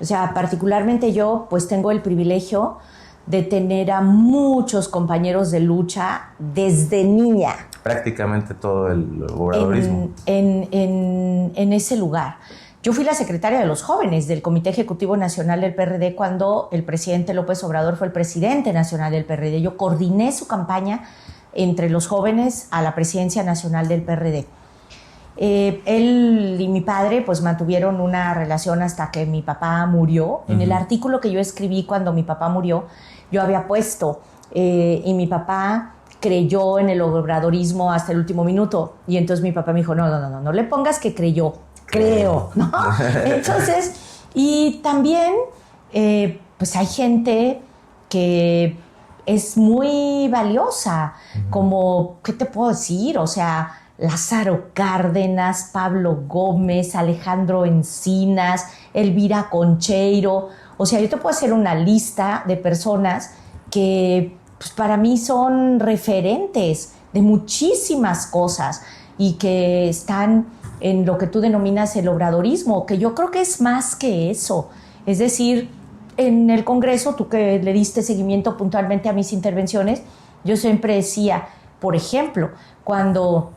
O sea, particularmente yo, pues tengo el privilegio de tener a muchos compañeros de lucha desde niña. Prácticamente todo el obradorismo. En ese lugar. Yo fui la secretaria de los jóvenes del Comité Ejecutivo Nacional del PRD cuando el presidente López Obrador fue el presidente nacional del PRD. Yo coordiné su campaña entre los jóvenes a la presidencia nacional del PRD. Él y mi padre pues mantuvieron una relación hasta que mi papá murió. En el artículo que yo escribí cuando mi papá murió, yo había puesto y mi papá creyó en el obradorismo hasta el último minuto. Y entonces mi papá me dijo, no le pongas que creyó, creo, ¿no? Entonces, y también pues hay gente que es muy valiosa, como, ¿qué te puedo decir? O sea, Lázaro Cárdenas, Pablo Gómez, Alejandro Encinas, Elvira Concheiro. O sea, yo te puedo hacer una lista de personas que pues, para mí son referentes de muchísimas cosas y que están en lo que tú denominas el obradorismo, que yo creo que es más que eso. Es decir, en el Congreso, tú que le diste seguimiento puntualmente a mis intervenciones, yo siempre decía, por ejemplo, cuando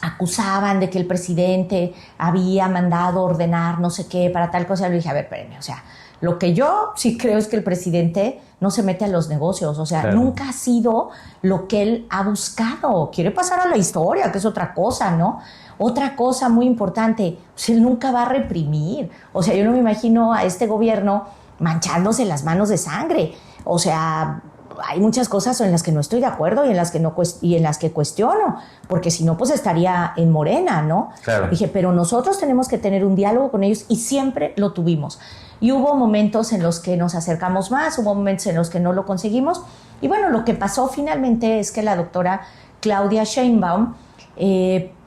acusaban de que el presidente había mandado ordenar no sé qué para tal cosa, le dije, a ver, espérenme, o sea, lo que yo sí creo es que el presidente no se mete a los negocios, o sea, claro, nunca ha sido lo que él ha buscado, quiere pasar a la historia, que es otra cosa, ¿no? Otra cosa muy importante, pues él nunca va a reprimir, o sea, yo no me imagino a este gobierno manchándose las manos de sangre, o sea, hay muchas cosas en las que no estoy de acuerdo y en las que cuestiono, porque si no, pues estaría en Morena, ¿no? Claro. Dije, pero nosotros tenemos que tener un diálogo con ellos y siempre lo tuvimos. Y hubo momentos en los que nos acercamos más, hubo momentos en los que no lo conseguimos. Y bueno, lo que pasó finalmente es que la doctora Claudia Sheinbaum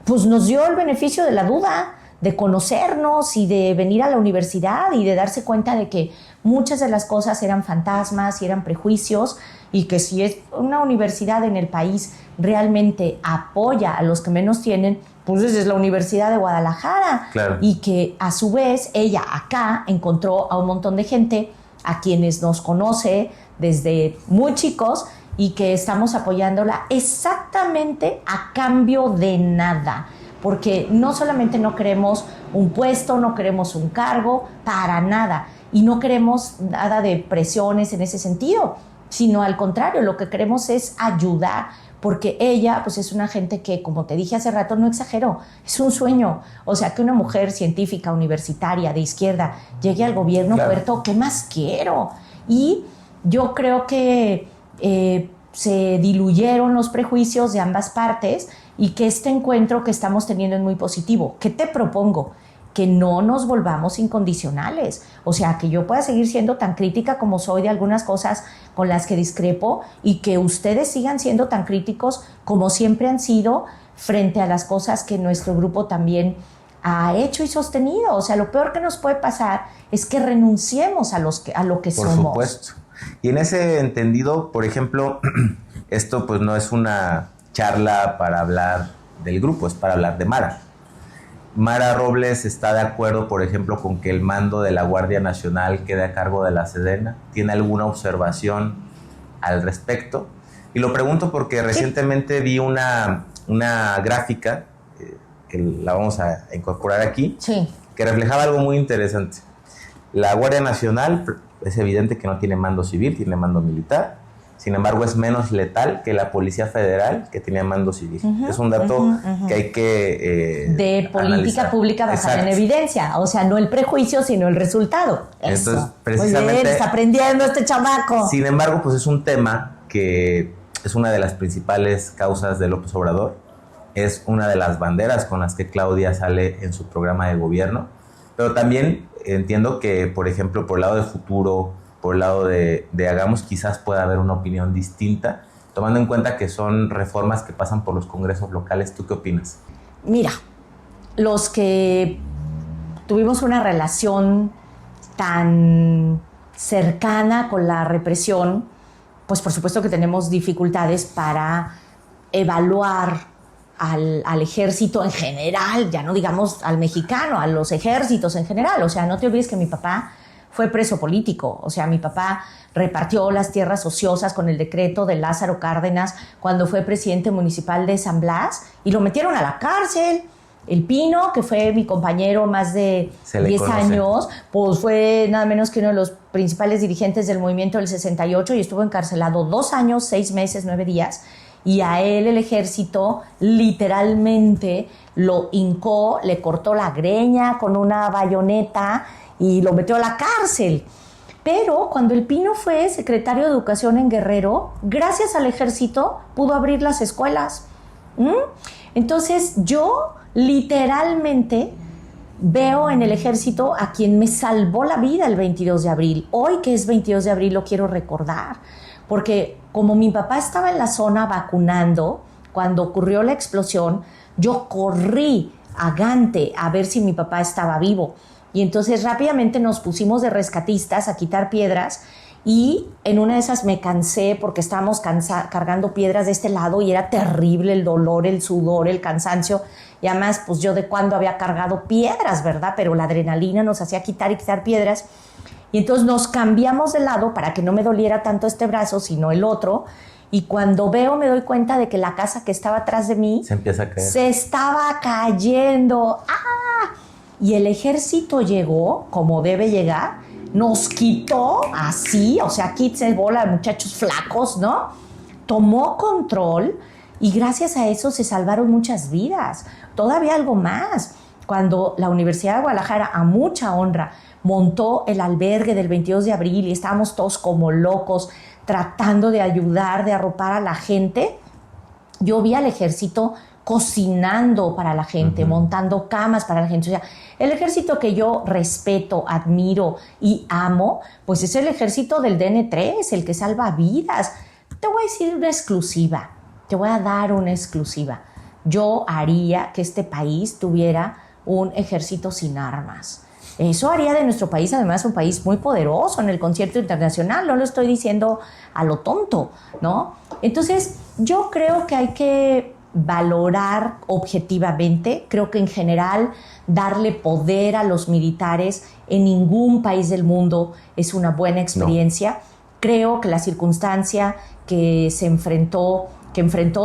pues nos dio el beneficio de la duda, de conocernos y de venir a la universidad y de darse cuenta de que muchas de las cosas eran fantasmas y eran prejuicios y que si es una universidad en el país realmente apoya a los que menos tienen, pues es la Universidad de Guadalajara. Claro. Y que a su vez ella acá encontró a un montón de gente a quienes nos conoce desde muy chicos y que estamos apoyándola exactamente a cambio de nada. Porque no solamente no queremos un puesto, no queremos un cargo, para nada. Y no queremos nada de presiones en ese sentido, sino al contrario, lo que queremos es ayudar, porque ella pues es una gente que, como te dije hace rato, no exagero, es un sueño. O sea, que una mujer científica, universitaria, de izquierda, llegue al gobierno, claro, Puerto, ¿qué más quiero? Y yo creo que se diluyeron los prejuicios de ambas partes y que este encuentro que estamos teniendo es muy positivo. ¿Qué te propongo? Que no nos volvamos incondicionales. O sea, que yo pueda seguir siendo tan crítica como soy de algunas cosas con las que discrepo y que ustedes sigan siendo tan críticos como siempre han sido frente a las cosas que nuestro grupo también ha hecho y sostenido. O sea, lo peor que nos puede pasar es que renunciemos a lo que somos. Por supuesto. Y en ese entendido, por ejemplo, esto pues no es una charla para hablar del grupo, es para hablar de Mara. Mara Robles está de acuerdo, por ejemplo, con que el mando de la Guardia Nacional quede a cargo de la Sedena. ¿Tiene alguna observación al respecto. Y lo pregunto porque recientemente vi una gráfica, que la vamos a incorporar aquí, que reflejaba algo muy interesante. La Guardia Nacional es evidente que no tiene mando civil, tiene mando militar. Sin embargo, es menos letal que la Policía Federal, que tenía mando civil. Es un dato que hay que de política analizar. Pública basada en evidencia. O sea, no el prejuicio, sino el resultado. Eso. Entonces, precisamente... Muy bien, está aprendiendo este chamaco. Sin embargo, pues es un tema que es una de las principales causas de López Obrador. Es una de las banderas con las que Claudia sale en su programa de gobierno. Pero también entiendo que, por ejemplo, por el lado de futuro, por el lado de Hagamos, quizás pueda haber una opinión distinta, tomando en cuenta que son reformas que pasan por los congresos locales. ¿Tú qué opinas? Mira, los que tuvimos una relación tan cercana con la represión, pues por supuesto que tenemos dificultades para evaluar al ejército en general, ya no digamos al mexicano, a los ejércitos en general. O sea, no te olvides que mi papá fue preso político. O sea, mi papá repartió las tierras ociosas con el decreto de Lázaro Cárdenas cuando fue presidente municipal de San Blas y lo metieron a la cárcel. El Pino, que fue mi compañero más de 10 años, pues fue nada menos que uno de los principales dirigentes del movimiento del 68 y estuvo encarcelado 2 años, 6 meses, 9 días. Y a él el ejército literalmente lo hincó, le cortó la greña con una bayoneta y lo metió a la cárcel. Pero cuando el Pino fue secretario de Educación en Guerrero, gracias al ejército pudo abrir las escuelas. Entonces yo literalmente veo en el ejército a quien me salvó la vida el 22 de abril. Hoy que es 22 de abril lo quiero recordar, porque como mi papá estaba en la zona vacunando cuando ocurrió la explosión, yo corrí a Gante a ver si mi papá estaba vivo. Y entonces rápidamente nos pusimos de rescatistas a quitar piedras y en una de esas me cansé porque estábamos cargando piedras de este lado y era terrible el dolor, el sudor, el cansancio. Y además, pues yo de cuando había cargado piedras, ¿verdad? Pero la adrenalina nos hacía quitar y quitar piedras. Y entonces nos cambiamos de lado para que no me doliera tanto este brazo, sino el otro. Y cuando veo, me doy cuenta de que la casa que estaba atrás de mí se empieza a caer. Se estaba cayendo. ¡Ah! Y el ejército llegó, como debe llegar, nos quitó así, o sea, quítse bola de muchachos flacos, ¿no? Tomó control y gracias a eso se salvaron muchas vidas. Todavía algo más. Cuando la Universidad de Guadalajara, a mucha honra, montó el albergue del 22 de abril y estábamos todos como locos tratando de ayudar, de arropar a la gente, yo vi al ejército cocinando para la gente, montando camas para la gente. O sea, el ejército que yo respeto, admiro y amo, pues es el ejército del DN3, el que salva vidas. Te voy a decir una exclusiva, te voy a dar una exclusiva. Yo haría que este país tuviera un ejército sin armas. Eso haría de nuestro país, además, un país muy poderoso en el concierto internacional. No lo estoy diciendo a lo tonto, ¿no? Entonces, yo creo que hay que valorar objetivamente. Creo que en general darle poder a los militares en ningún país del mundo es una buena experiencia. No. Creo que la circunstancia que enfrentó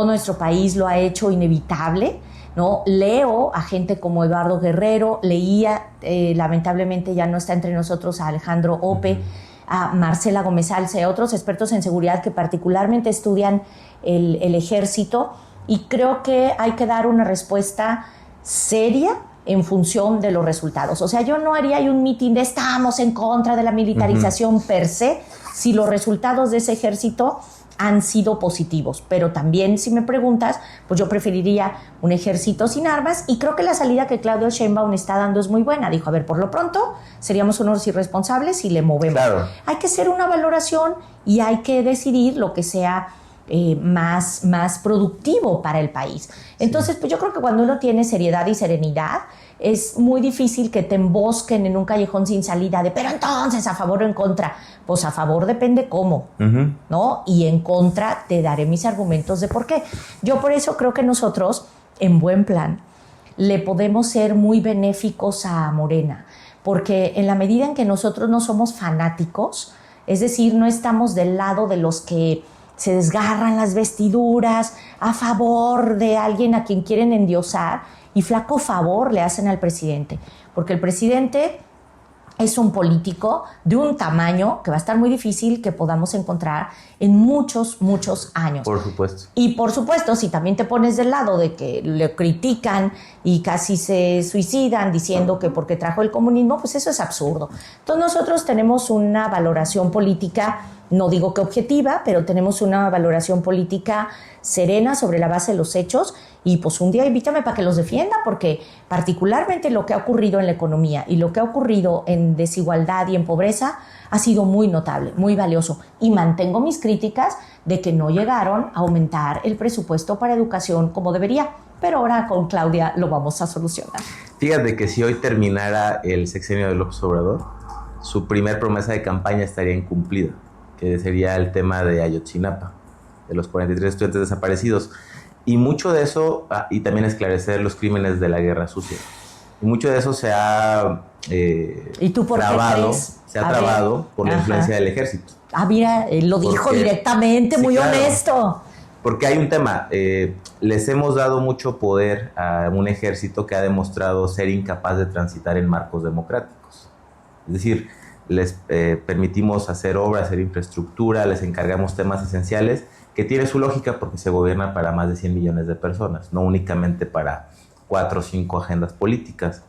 nuestro país lo ha hecho inevitable, ¿no? Leo a gente como Eduardo Guerrero, leía, lamentablemente ya no está entre nosotros, a Alejandro Ope, a Marcela Gómez Alce, a otros expertos en seguridad que particularmente estudian el ejército, y creo que hay que dar una respuesta seria en función de los resultados. O sea, yo no haría un mitin de estamos en contra de la militarización per se, si los resultados de ese ejército han sido positivos. Pero también, si me preguntas, pues yo preferiría un ejército sin armas, y creo que la salida que Claudia Sheinbaum está dando es muy buena. Dijo, a ver, por lo pronto seríamos unos irresponsables si le movemos. Claro. Hay que hacer una valoración y hay que decidir lo que sea más productivo para el país. Entonces, pues yo creo que cuando uno tiene seriedad y serenidad, es muy difícil que te embosquen en un callejón sin salida de, pero entonces, ¿a favor o en contra? Pues a favor depende cómo, ¿no? Y en contra te daré mis argumentos de por qué. Yo por eso creo que nosotros, en buen plan, le podemos ser muy benéficos a Morena, porque en la medida en que nosotros no somos fanáticos, Es decir, no estamos del lado de los que se desgarran las vestiduras a favor de alguien a quien quieren endiosar, y flaco favor le hacen al presidente, porque el presidente es un político de un tamaño que va a estar muy difícil que podamos encontrar en muchos, muchos años. Por supuesto. Y por supuesto, si también te pones del lado de que le critican y casi se suicidan diciendo que porque trajo el comunismo, pues eso es absurdo. Entonces nosotros tenemos una valoración política, no digo que objetiva, pero tenemos una valoración política serena sobre la base de los hechos, y pues un día invítame para que los defienda, porque particularmente lo que ha ocurrido en la economía y lo que ha ocurrido en desigualdad y en pobreza ha sido muy notable, muy valioso, y mantengo mis críticas de que no llegaron a aumentar el presupuesto para educación como debería, pero ahora con Claudia lo vamos a solucionar. Fíjate que si hoy terminara el sexenio de López Obrador, su primer promesa de campaña estaría incumplida, que sería el tema de Ayotzinapa, de los 43 estudiantes desaparecidos. Y mucho de eso, y también esclarecer los crímenes de la guerra sucia. Y mucho de eso se ha ¿Y tú por trabado, qué crees? se ha trabado por la influencia del ejército. Ah, mira, él lo dijo directamente, sí, muy claro, honesto. Porque hay un tema, les hemos dado mucho poder a un ejército que ha demostrado ser incapaz de transitar en marcos democráticos. Es decir, les permitimos hacer obras, hacer infraestructura, les encargamos temas esenciales, que tiene su lógica porque se gobierna para más de 100 millones de personas, no únicamente para 4 o 5 agendas políticas,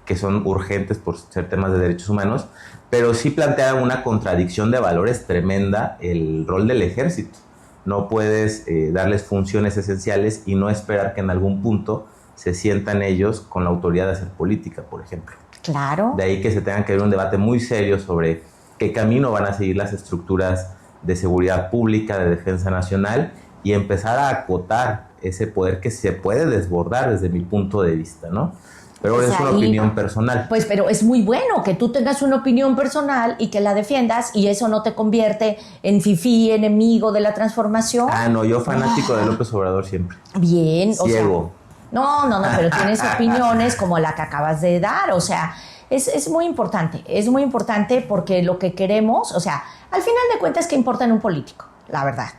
que son urgentes por ser temas de derechos humanos, pero sí plantea una contradicción de valores tremenda el rol del ejército. No puedes darles funciones esenciales y no esperar que en algún punto se sientan ellos con la autoridad de hacer política, por ejemplo. Claro. De ahí que se tenga que haber un debate muy serio sobre qué camino van a seguir las estructuras de seguridad pública, de defensa nacional, y empezar a acotar ese poder que se puede desbordar desde mi punto de vista, ¿no? Pero pues es una opinión personal. Pues, pero es muy bueno que tú tengas una opinión personal y que la defiendas, y eso no te convierte en fifí, enemigo de la transformación. Ah, no, yo fanático de López Obrador siempre. Bien. Ciego. No, pero tienes opiniones como la que acabas de dar, o sea, es muy importante porque lo que queremos, o sea, al final de cuentas, ¿qué importa en un político? La verdad,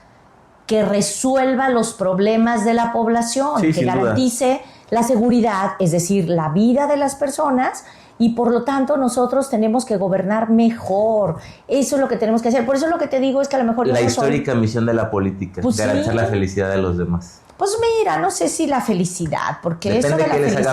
que resuelva los problemas de la población, sí, que garantice la seguridad, es decir, la vida de las personas, y por lo tanto nosotros tenemos que gobernar mejor. Eso es lo que tenemos que hacer. Por eso lo que te digo es que a lo mejor... La histórica misión de la política, pues garantizar la felicidad de los demás. Pues mira, no sé si la felicidad, porque depende eso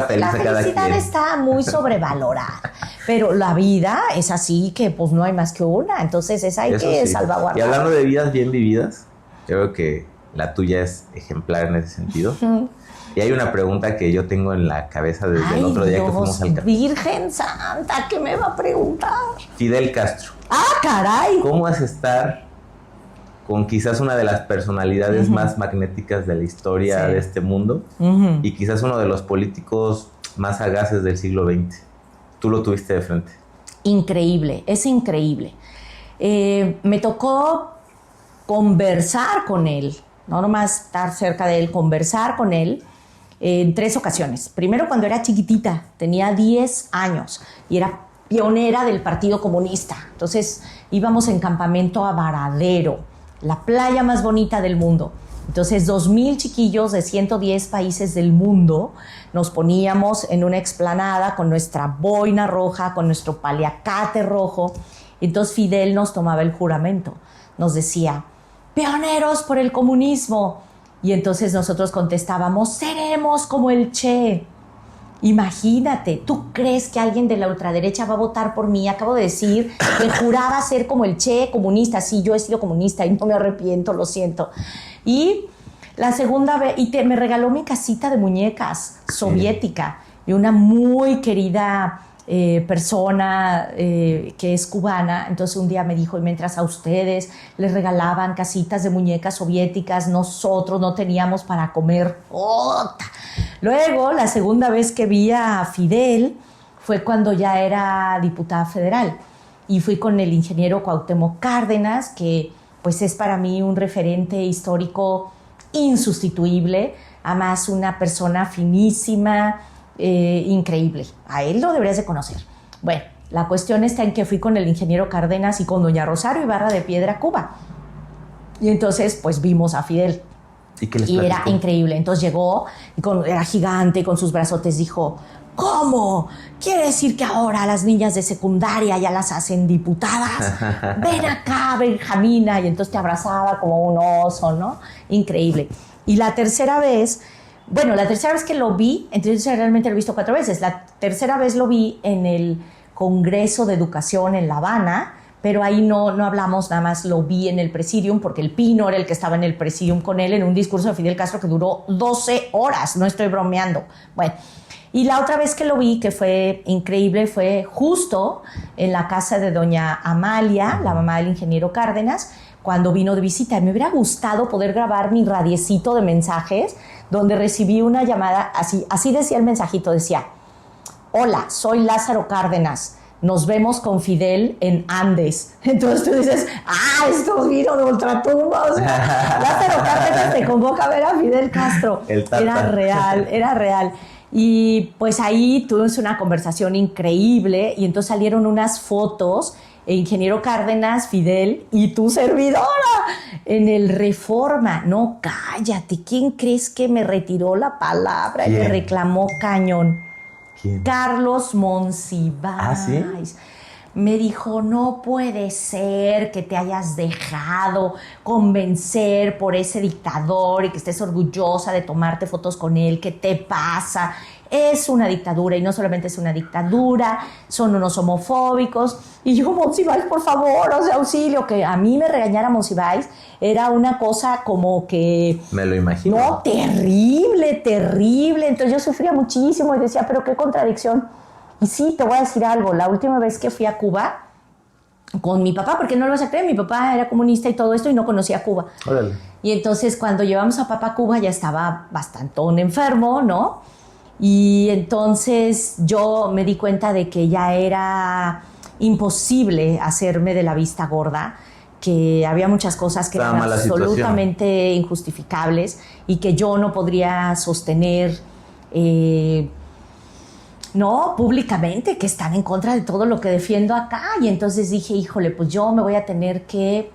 de la felicidad está muy sobrevalorada, pero la vida es así, que pues no hay más que una, entonces esa hay que salvaguardar. Y hablando de vidas bien vividas, creo que la tuya es ejemplar en ese sentido. Y hay una pregunta que yo tengo en la cabeza desde el otro día que fuimos al café. Virgen Santa, ¿qué me va a preguntar? Fidel Castro. ¡Ah, caray! ¿Cómo es estar con quizás una de las personalidades más magnéticas de la historia de este mundo y quizás uno de los políticos más sagaces del siglo XX? Tú lo tuviste de frente. Increíble, es increíble. Me tocó conversar con él, no nomás estar cerca de él, conversar con él en 3 ocasiones. Primero, cuando era chiquitita, tenía 10 años y era pionera del Partido Comunista. Entonces íbamos en campamento a Varadero, la playa más bonita del mundo. Entonces 2,000 chiquillos de 110 países del mundo nos poníamos en una explanada con nuestra boina roja, con nuestro paliacate rojo. Entonces Fidel nos tomaba el juramento, nos decía: pioneros por el comunismo. Y entonces nosotros contestábamos: seremos como el Che. Imagínate, ¿tú crees que alguien de la ultraderecha va a votar por mí? Acabo de decir que juraba ser como el Che, comunista. Sí, yo he sido comunista y no me arrepiento, lo siento. Y la segunda vez, me regaló mi casita de muñecas soviética, y una muy querida persona que es cubana. Entonces un día me dijo: y mientras a ustedes les regalaban casitas de muñecas soviéticas, nosotros no teníamos para comer. Luego, la segunda vez que vi a Fidel fue cuando ya era diputada federal, y fui con el ingeniero Cuauhtémoc Cárdenas, que pues es para mí un referente histórico insustituible, además una persona finísima, increíble. A él lo deberías de conocer. Bueno, La cuestión está en que fui con el ingeniero Cárdenas y con doña Rosario Ibarra de Piedra, Cuba. Y entonces, pues vimos a Fidel. ¿Y qué les Y platicó? era increíble. Entonces llegó, era gigante, con sus brazotes dijo, ¿cómo? ¿Quiere decir que ahora las niñas de secundaria ya las hacen diputadas? Ven acá, Benjamina. Y entonces te abrazaba como un oso, ¿no? Increíble. Y la tercera vez que lo vi, entonces realmente lo he visto 4 veces. La tercera vez lo vi en el Congreso de Educación en La Habana, pero ahí no hablamos, nada más lo vi en el Presidium, porque el Pino era el que estaba en el Presidium con él en un discurso de Fidel Castro que duró 12 horas, no estoy bromeando. Bueno, y la otra vez que lo vi, que fue increíble, fue justo en la casa de doña Amalia, la mamá del ingeniero Cárdenas, cuando vino de visita. Me hubiera gustado poder grabar mi radiecito de mensajes, donde recibí una llamada, así decía el mensajito, decía: hola, soy Lázaro Cárdenas, nos vemos con Fidel en Andes. Entonces tú dices, estos vino de ultratumba, o sea, Lázaro Cárdenas te convoca a ver a Fidel Castro. Era real. Y pues ahí tuvimos una conversación increíble y entonces salieron unas fotos, ingeniero Cárdenas, Fidel y tu servidora en el Reforma. No, cállate, ¿quién crees que me retiró la palabra? ¿Quién? Y me reclamó cañón. ¿Quién? Carlos Monsiváis. ¿Ah, sí? Me dijo, no puede ser que te hayas dejado convencer por ese dictador y que estés orgullosa de tomarte fotos con él. ¿Qué te pasa? Es una dictadura, y no solamente es una dictadura, son unos homofóbicos. Y yo, Monsiváis, por favor, o sea, auxilio. Que a mí me regañara Monsiváis era una cosa como que... Me lo imagino. No, terrible. Entonces yo sufría muchísimo y decía, pero qué contradicción. Y sí, te voy a decir algo. La última vez que fui a Cuba con mi papá, porque no lo vas a creer, mi papá era comunista y todo esto y no conocía Cuba. Órale. Y entonces cuando llevamos a papá a Cuba ya estaba bastantón enfermo, ¿no? Y entonces yo me di cuenta de que ya era imposible hacerme de la vista gorda, que había muchas cosas que eran absolutamente injustificables y que yo no podría sostener públicamente, que están en contra de todo lo que defiendo acá. Y entonces dije, híjole, pues yo me voy a tener que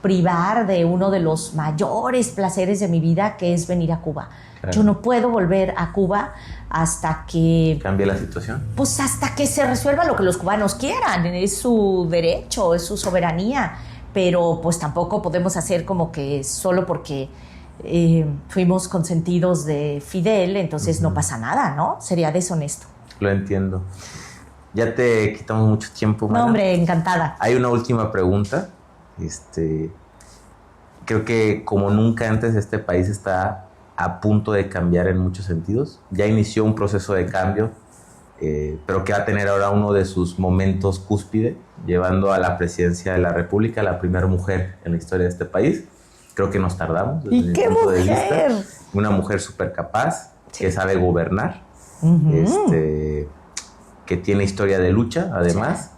privar de uno de los mayores placeres de mi vida, que es venir a Cuba. Claro. Yo no puedo volver a Cuba hasta que... ¿Cambie la situación? Pues hasta que se resuelva lo que los cubanos quieran. Es su derecho, es su soberanía. Pero pues tampoco podemos hacer como que solo porque fuimos consentidos de Fidel, entonces no pasa nada, ¿no? Sería deshonesto. Lo entiendo. Ya te quitamos mucho tiempo, Mara. No, hombre, encantada. Hay una última pregunta. Creo que como nunca antes este país está a punto de cambiar en muchos sentidos. Ya inició un proceso de cambio, pero que va a tener ahora uno de sus momentos cúspide, llevando a la presidencia de la República, la primera mujer en la historia de este país. Creo que nos tardamos. Desde ¿Y qué mujer? Una mujer súper capaz, sí, que sabe gobernar, que tiene historia de lucha, además.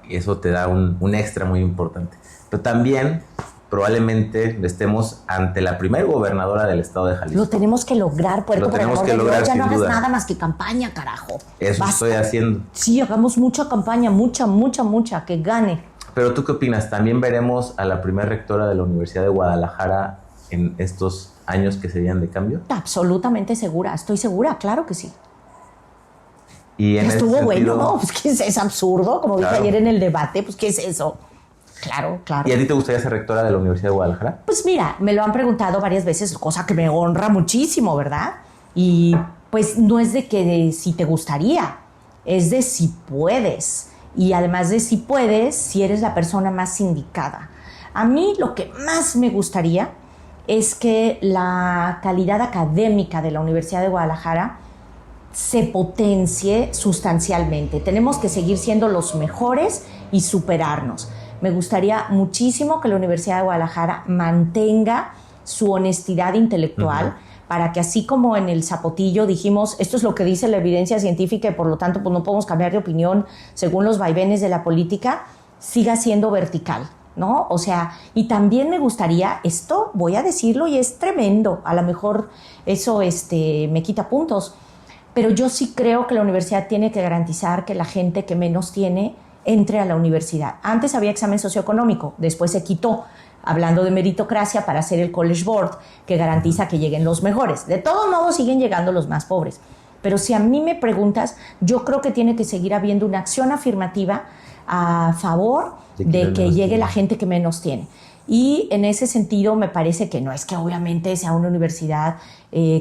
Sí. Eso te da un extra muy importante. Pero también probablemente estemos ante la primera gobernadora del estado de Jalisco. Lo tenemos que lograr, Puerto. Lo tenemos que lograr, ya sin no hagas duda. nada más que campaña, carajo. Eso basta. Estoy haciendo. Sí, hagamos mucha campaña, mucha, que gane. Pero ¿tú qué opinas? ¿También veremos a la primera rectora de la Universidad de Guadalajara en estos años que serían de cambio? Absolutamente segura, estoy segura, claro que sí. Y en estuvo ese sentido, bueno, pues que es absurdo, como dije ayer en el debate, pues ¿qué es eso? Claro. ¿Y a ti te gustaría ser rectora de la Universidad de Guadalajara? Pues mira, me lo han preguntado varias veces, cosa que me honra muchísimo, ¿verdad? Y pues no es de que si te gustaría, es de si puedes. Y además de si puedes, si eres la persona más indicada. A mí lo que más me gustaría es que la calidad académica de la Universidad de Guadalajara se potencie sustancialmente. Tenemos que seguir siendo los mejores y superarnos. Me gustaría muchísimo que la Universidad de Guadalajara mantenga su honestidad intelectual, para que así como en el Zapotillo dijimos, esto es lo que dice la evidencia científica y por lo tanto pues no podemos cambiar de opinión según los vaivenes de la política, siga siendo vertical, ¿no? O sea, y también me gustaría, esto voy a decirlo y es tremendo, a lo mejor eso me quita puntos, pero yo sí creo que la universidad tiene que garantizar que la gente que menos tiene entre a la universidad. Antes había examen socioeconómico, después se quitó, hablando de meritocracia, para hacer el College Board, que garantiza que lleguen los mejores. De todos modos siguen llegando los más pobres. Pero si a mí me preguntas, yo creo que tiene que seguir habiendo una acción afirmativa a favor de que llegue la gente que menos tiene. Y en ese sentido me parece que no es que obviamente sea una universidad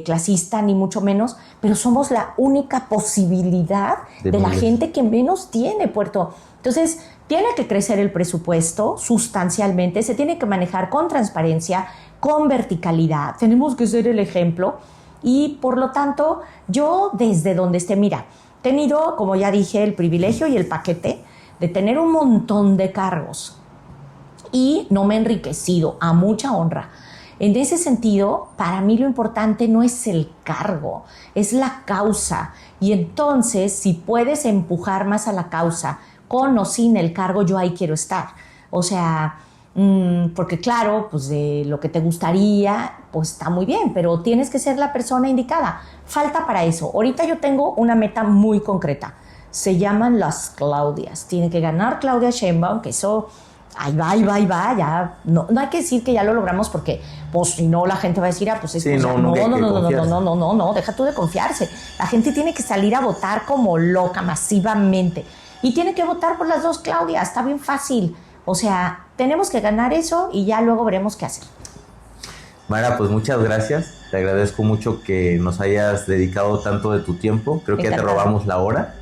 clasista, ni mucho menos, pero somos la única posibilidad de la gente que menos tiene, Puerto. Entonces, tiene que crecer el presupuesto sustancialmente, se tiene que manejar con transparencia, con verticalidad, tenemos que ser el ejemplo y, por lo tanto, yo desde donde esté, mira, he tenido, como ya dije, el privilegio y el paquete de tener un montón de cargos y no me he enriquecido, a mucha honra. En ese sentido, para mí lo importante no es el cargo, es la causa. Y entonces, si puedes empujar más a la causa, con o sin el cargo, yo ahí quiero estar. O sea, porque claro, pues de lo que te gustaría, pues está muy bien, pero tienes que ser la persona indicada. Falta para eso. Ahorita yo tengo una meta muy concreta. Se llaman las Claudias. Tiene que ganar Claudia Sheinbaum, que eso... ahí va, ya. No hay que decir que ya lo logramos porque, pues, si no, la gente va a decir, pues es cosa. No, deja tú de confiarse. La gente tiene que salir a votar como loca, masivamente. Y tiene que votar por las dos Claudias, está bien fácil. O sea, tenemos que ganar eso y ya luego veremos qué hacer. Mara, pues muchas gracias. Te agradezco mucho que nos hayas dedicado tanto de tu tiempo. Creo que ya te robamos la hora.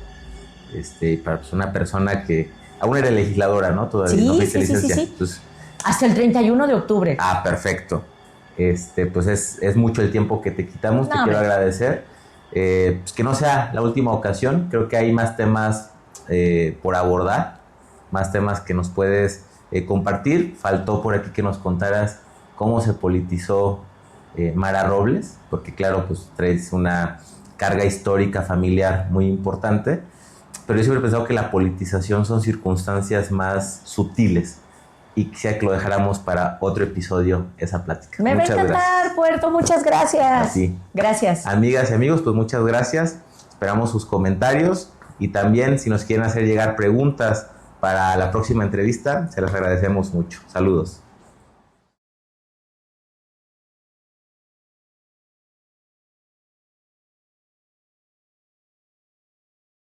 Para pues, una persona que... aún eres legisladora, ¿no? Todavía sí, no sí. Entonces, hasta el 31 de octubre. Perfecto. Pues es mucho el tiempo que te quitamos. Te quiero agradecer. Pues que no sea la última ocasión. Creo que hay más temas por abordar, más temas que nos puedes compartir. Faltó por aquí que nos contaras cómo se politizó Mara Robles, porque claro, pues traes una carga histórica familiar muy importante. Pero yo siempre he pensado que la politización son circunstancias más sutiles y quisiera que lo dejáramos para otro episodio, esa plática. Me va a encantar, Puerto, muchas gracias. Así. Gracias. Amigas y amigos, pues muchas gracias. Esperamos sus comentarios y también si nos quieren hacer llegar preguntas para la próxima entrevista, se las agradecemos mucho. Saludos.